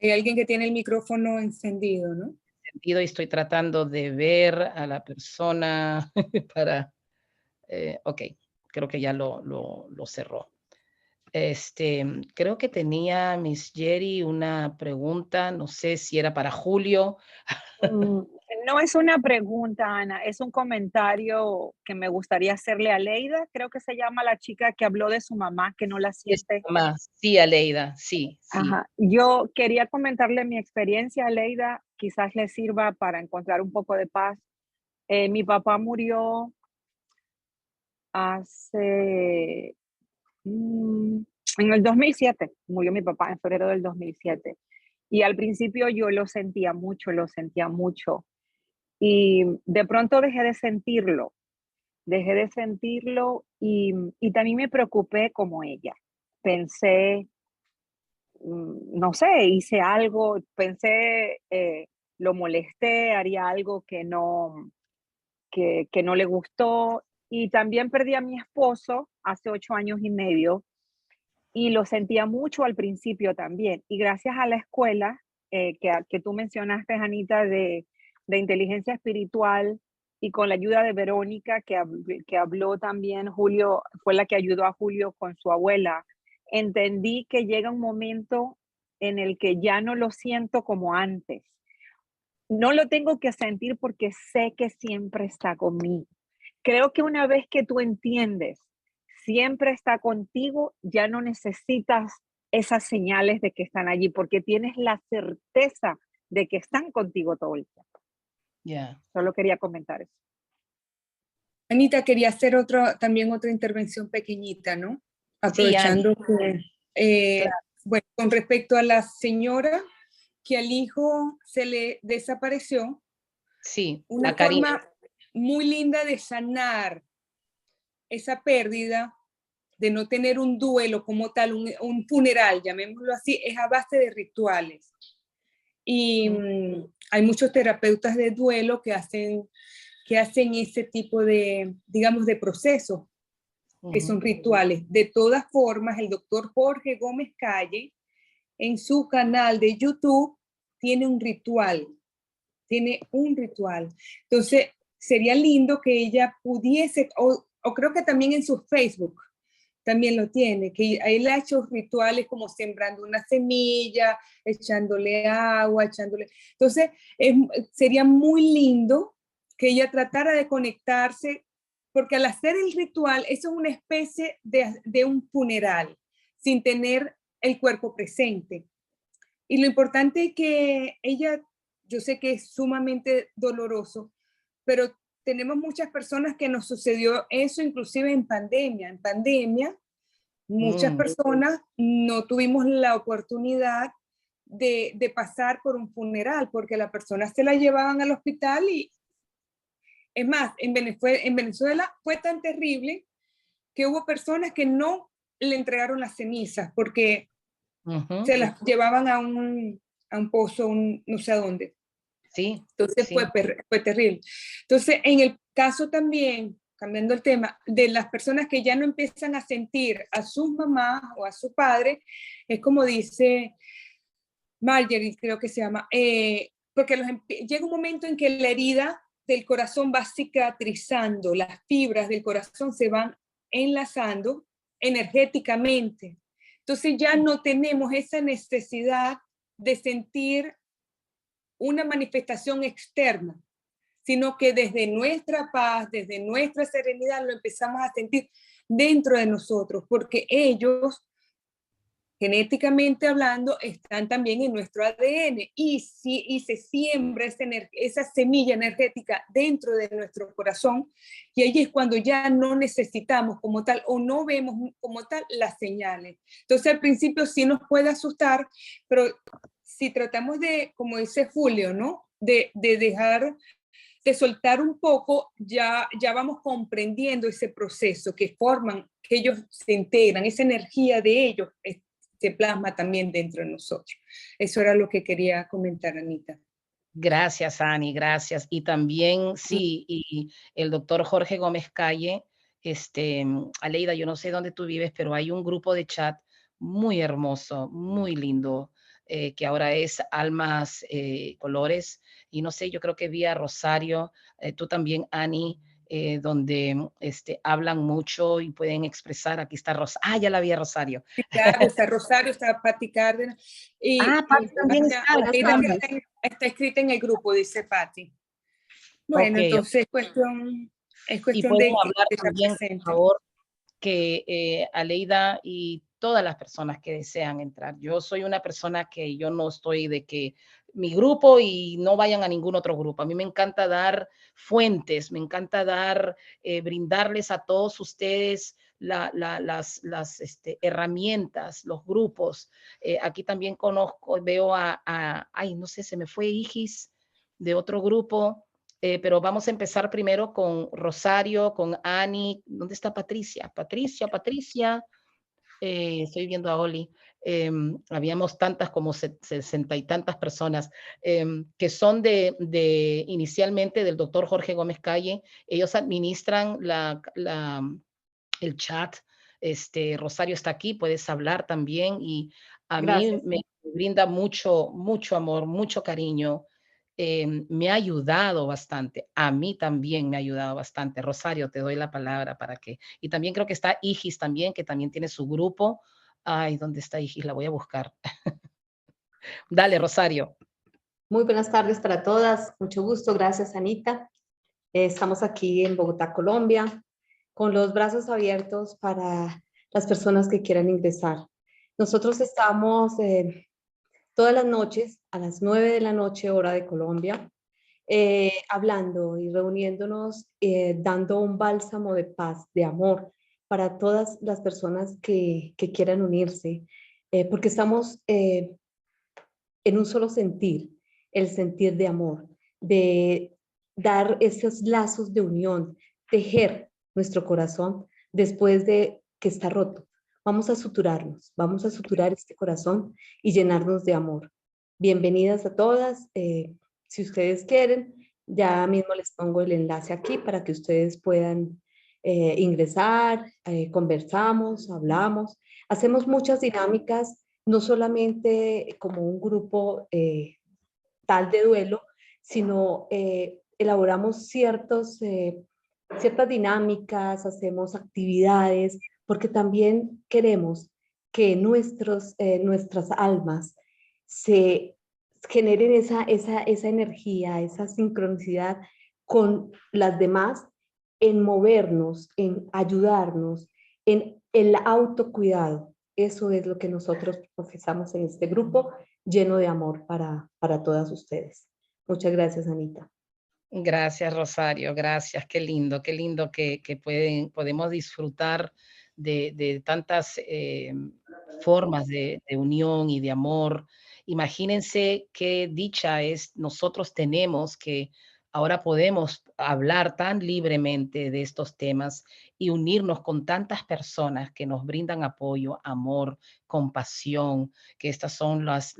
[SPEAKER 11] Hay alguien que tiene el micrófono encendido, ¿no?
[SPEAKER 2] sentido, y estoy tratando de ver a la persona para, ok, creo que ya lo cerró. Creo que tenía Miss Jerry una pregunta, no sé si era para Julio.
[SPEAKER 4] No es una pregunta, Ana, es un comentario que me gustaría hacerle a Leida, creo que se llama la chica que habló de su mamá, que no la siente.
[SPEAKER 2] Sí, Aleida, sí, sí.
[SPEAKER 4] Ajá. Yo quería comentarle mi experiencia a Leida, quizás le sirva para encontrar un poco de paz. Mi papá murió hace, en el 2007, murió mi papá en febrero del 2007. Y al principio yo lo sentía mucho. Y de pronto dejé de sentirlo y también me preocupé como ella. Pensé, no sé, hice algo, pensé, lo molesté, haría algo que no le gustó. Y también perdí a mi esposo hace 8 años y medio y lo sentía mucho al principio también. Y gracias a la escuela que tú mencionaste, Anita, de inteligencia espiritual y con la ayuda de Verónica, que habló también, Julio, fue la que ayudó a Julio con su abuela, entendí que llega un momento en el que ya no lo siento como antes. No lo tengo que sentir porque sé que siempre está conmigo. Creo que una vez que tú entiendes, siempre está contigo, ya no necesitas esas señales de que están allí, porque tienes la certeza de que están contigo todo el tiempo.
[SPEAKER 2] Ya.
[SPEAKER 4] Solo quería comentar eso.
[SPEAKER 11] Anita, quería hacer también otra intervención pequeñita, ¿no? Aprovechando que, bueno, con respecto a la señora que al hijo se le desapareció,
[SPEAKER 2] sí,
[SPEAKER 11] una forma muy linda de sanar esa pérdida, de no tener un duelo como tal, un funeral, llamémoslo así, es a base de rituales. Y hay muchos terapeutas de duelo que hacen ese tipo de, digamos, de procesos, que son rituales. De todas formas, el doctor Jorge Gómez Calle, en su canal de YouTube, tiene un ritual. Entonces, sería lindo que ella pudiese, o creo que también en su Facebook, también lo tiene, que él ha hecho rituales como sembrando una semilla, echándole agua, Entonces, sería muy lindo que ella tratara de conectarse, porque al hacer el ritual, eso es una especie de un funeral, sin tener el cuerpo presente. Y lo importante es que ella, yo sé que es sumamente doloroso, pero tenemos muchas personas que nos sucedió eso, inclusive en pandemia. En pandemia, muchas personas no tuvimos la oportunidad de pasar por un funeral, porque la persona se la llevaban al hospital y, es más, en Venezuela fue tan terrible que hubo personas que no le entregaron las cenizas porque se las llevaban a un pozo, no sé a dónde.
[SPEAKER 2] Sí.
[SPEAKER 11] Entonces fue terrible. Entonces, en el caso también, cambiando el tema, de las personas que ya no empiezan a sentir a sus mamás o a su padre, es como dice Marjorie, creo que se llama, porque llega un momento en que la herida del corazón va cicatrizando, las fibras del corazón se van enlazando energéticamente. Entonces ya no tenemos esa necesidad de sentir una manifestación externa, sino que desde nuestra paz, desde nuestra serenidad, lo empezamos a sentir dentro de nosotros, porque ellos, genéticamente hablando, están también en nuestro ADN y se siembra esa semilla energética dentro de nuestro corazón, y ahí es cuando ya no necesitamos como tal o no vemos como tal las señales. Entonces al principio sí nos puede asustar, pero si tratamos de, como dice Julio, ¿no? De dejar, de soltar un poco, ya vamos comprendiendo ese proceso que forman, que ellos se integran, esa energía de ellos se plasma también dentro de nosotros. Eso era lo que quería comentar, Anita.
[SPEAKER 2] Gracias, Ani, gracias. Y también, sí, y el doctor Jorge Gómez Calle, Aleida, yo no sé dónde tú vives, pero hay un grupo de chat muy hermoso, muy lindo, que ahora es Almas Colores, y no sé, yo creo que vi a Rosario, tú también, Ani, donde hablan mucho y pueden expresar. Aquí está Rosario. Ah, ya la vi a Rosario.
[SPEAKER 11] Sí, claro, está Rosario, está Patti Cárdenas.
[SPEAKER 2] Patti también
[SPEAKER 11] está escrita en el grupo, dice Patti. Bueno,
[SPEAKER 2] Okay.
[SPEAKER 11] entonces es cuestión
[SPEAKER 2] y
[SPEAKER 11] de
[SPEAKER 2] pueden
[SPEAKER 11] que
[SPEAKER 2] hablar
[SPEAKER 11] estar
[SPEAKER 2] también,
[SPEAKER 11] presente.
[SPEAKER 2] por favor, que Aleida y todas las personas que desean entrar. Yo soy una persona que yo no estoy de que mi grupo y no vayan a ningún otro grupo. A mí me encanta dar fuentes, me encanta dar, brindarles a todos ustedes las herramientas, los grupos. Aquí también conozco, veo ay, no sé, se me fue Igis de otro grupo. Pero vamos a empezar primero con Rosario, con Ani. ¿Dónde está Patricia? Patricia. Estoy viendo a Oli. Habíamos tantas como 60 y tantas personas que son inicialmente del doctor Jorge Gómez Calle. Ellos administran el chat. Rosario está aquí, puedes hablar también. Y a mí me brinda mucho amor, mucho cariño. Me ha ayudado bastante. A mí también me ha ayudado bastante. Rosario, te doy la palabra para que... Y también creo que está Igis también, que también tiene su grupo. Ay, ¿dónde está Igis? La voy a buscar. Dale, Rosario.
[SPEAKER 13] Muy buenas tardes para todas. Mucho gusto. Gracias, Anita. Estamos aquí en Bogotá, Colombia, con los brazos abiertos para las personas que quieran ingresar. Nosotros estamos todas las noches, a las 9 de la noche, hora de Colombia, hablando y reuniéndonos, dando un bálsamo de paz, de amor, para todas las personas que quieran unirse, porque estamos en un solo sentir, el sentir de amor, de dar esos lazos de unión, tejer nuestro corazón después de que está roto. Vamos a suturarnos, vamos a suturar este corazón y llenarnos de amor. Bienvenidas a todas. Si ustedes quieren, ya mismo les pongo el enlace aquí para que ustedes puedan ingresar, conversamos, hablamos. Hacemos muchas dinámicas, no solamente como un grupo tal de duelo, sino elaboramos ciertas dinámicas, hacemos actividades, porque también queremos que nuestras almas se generen esa energía, esa sincronicidad con las demás, en movernos, en ayudarnos, en el autocuidado. Eso es lo que nosotros profesamos en este grupo, lleno de amor para todas ustedes. Muchas gracias, Anita.
[SPEAKER 2] Gracias, Rosario, gracias. Qué lindo que podemos disfrutar de tantas formas de unión y de amor. Imagínense qué dicha nosotros tenemos que ahora podemos hablar tan libremente de estos temas y unirnos con tantas personas que nos brindan apoyo, amor, compasión, que estas son los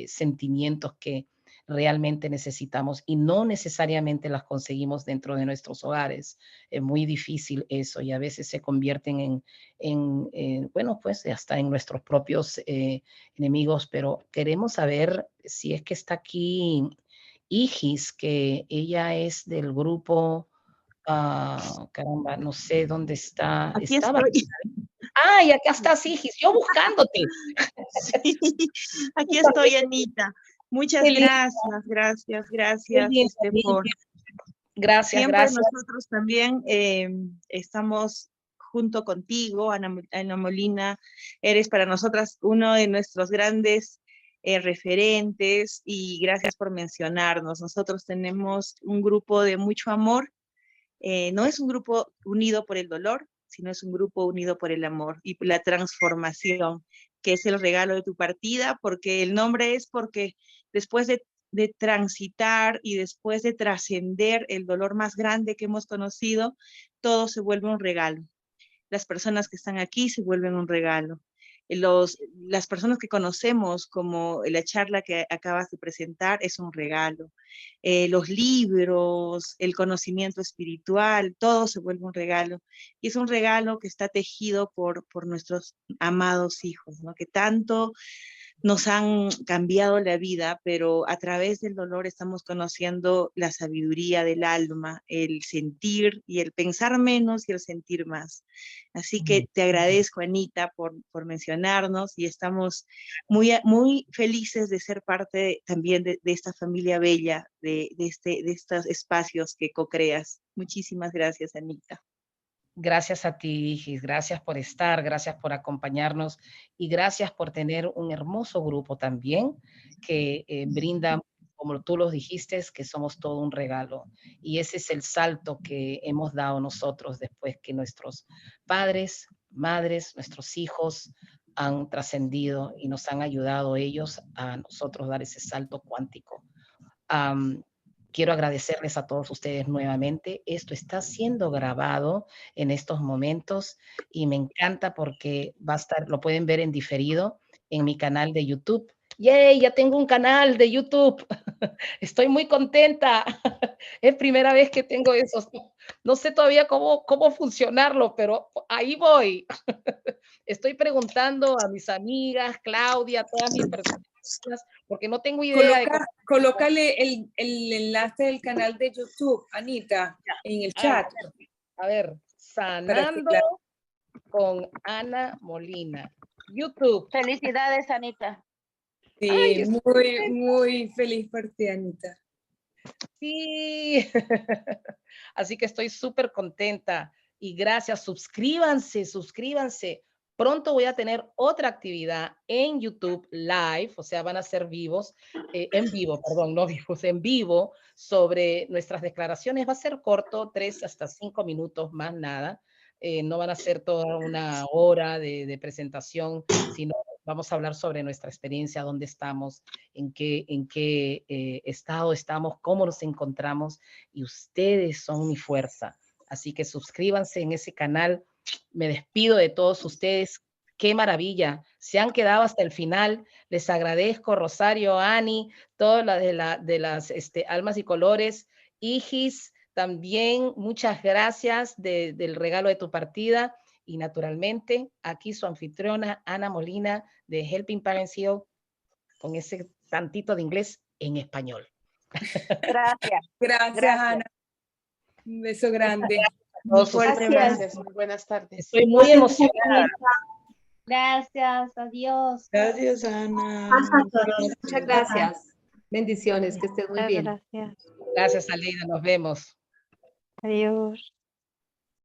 [SPEAKER 2] sentimientos que realmente necesitamos y no necesariamente las conseguimos dentro de nuestros hogares. Es muy difícil eso y a veces se convierten bueno, pues hasta en nuestros propios enemigos, pero queremos saber si es que está aquí Igis, que ella es del grupo, caramba, no sé dónde está.
[SPEAKER 14] Aquí
[SPEAKER 2] Estaba.
[SPEAKER 14] estoy.
[SPEAKER 2] ¡Ay, acá estás, Igis! Yo buscándote.
[SPEAKER 14] Sí, aquí estoy, Anita. Muchas
[SPEAKER 2] Qué linda.
[SPEAKER 14] gracias,
[SPEAKER 2] Qué linda,
[SPEAKER 14] por
[SPEAKER 2] Gracias,
[SPEAKER 14] siempre
[SPEAKER 2] gracias.
[SPEAKER 14] nosotros también estamos junto contigo, Ana Molina. Eres para nosotras uno de nuestros grandes referentes y gracias por mencionarnos. Nosotros tenemos un grupo de mucho amor. No es un grupo unido por el dolor, sino es un grupo unido por el amor y por la transformación, que es el regalo de tu partida, porque el nombre es porque después de transitar y después de trascender el dolor más grande que hemos conocido, todo se vuelve un regalo. Las personas que están aquí se vuelven un regalo. Las personas que conocemos, como la charla que acabas de presentar, es un regalo. Los libros, el conocimiento espiritual, todo se vuelve un regalo. Y es un regalo que está tejido por nuestros amados hijos, ¿no? Que tanto nos han cambiado la vida, pero a través del dolor estamos conociendo la sabiduría del alma, el sentir y el pensar menos y el sentir más. Así que te agradezco, Anita, por mencionarnos y estamos muy felices de ser parte también de esta familia bella, de estos espacios que co-creas. Muchísimas gracias, Anita.
[SPEAKER 2] Gracias a ti, Igis, gracias por estar, gracias por acompañarnos y gracias por tener un hermoso grupo también que brinda, como tú lo dijiste, que somos todo un regalo. Y ese es el salto que hemos dado nosotros después que nuestros padres, madres, nuestros hijos han trascendido y nos han ayudado ellos a nosotros dar ese salto cuántico. Quiero agradecerles a todos ustedes nuevamente. Esto está siendo grabado en estos momentos y me encanta porque va a estar, lo pueden ver en diferido en mi canal de YouTube. ¡Yay! Ya tengo un canal de YouTube. Estoy muy contenta. Es primera vez que tengo eso. No sé todavía cómo funcionarlo, pero ahí voy. Estoy preguntando a mis amigas, Claudia, a todas mis personas, porque no tengo idea de cómo.
[SPEAKER 11] Colócale el enlace del canal de YouTube, Anita, en el chat.
[SPEAKER 2] A ver, Sanando con Ana Molina. YouTube.
[SPEAKER 6] Felicidades, Anita.
[SPEAKER 11] Sí,
[SPEAKER 2] Ay,
[SPEAKER 11] muy feliz por ti, Anita.
[SPEAKER 2] Sí. Así que estoy súper contenta y gracias. Suscríbanse. Pronto voy a tener otra actividad en YouTube Live, o sea, van a ser vivos, en vivo, sobre nuestras declaraciones. Va a ser corto, 3 hasta 5 minutos, más nada. No van a ser toda una hora de presentación, sino vamos a hablar sobre nuestra experiencia, dónde estamos, en qué estado estamos, cómo nos encontramos, y ustedes son mi fuerza. Así que suscríbanse en ese canal. Me despido de todos ustedes. Qué maravilla. Se han quedado hasta el final. Les agradezco, Rosario, Ani, todas las de las almas y colores. Igis, también muchas gracias del regalo de tu partida. Y naturalmente, aquí su anfitriona, Ana Molina, de Helping Parents Heal, con ese tantito de inglés en español.
[SPEAKER 11] Gracias, Ana. Un beso grande.
[SPEAKER 10] Muy fuerte, gracias. Muy buenas tardes.
[SPEAKER 2] Estoy muy emocionada.
[SPEAKER 6] Gracias, adiós.
[SPEAKER 11] Gracias, Ana.
[SPEAKER 13] Muchas gracias. Bendiciones, que estés muy bien.
[SPEAKER 6] Gracias.
[SPEAKER 2] Gracias, Aleida. Nos vemos.
[SPEAKER 6] Adiós.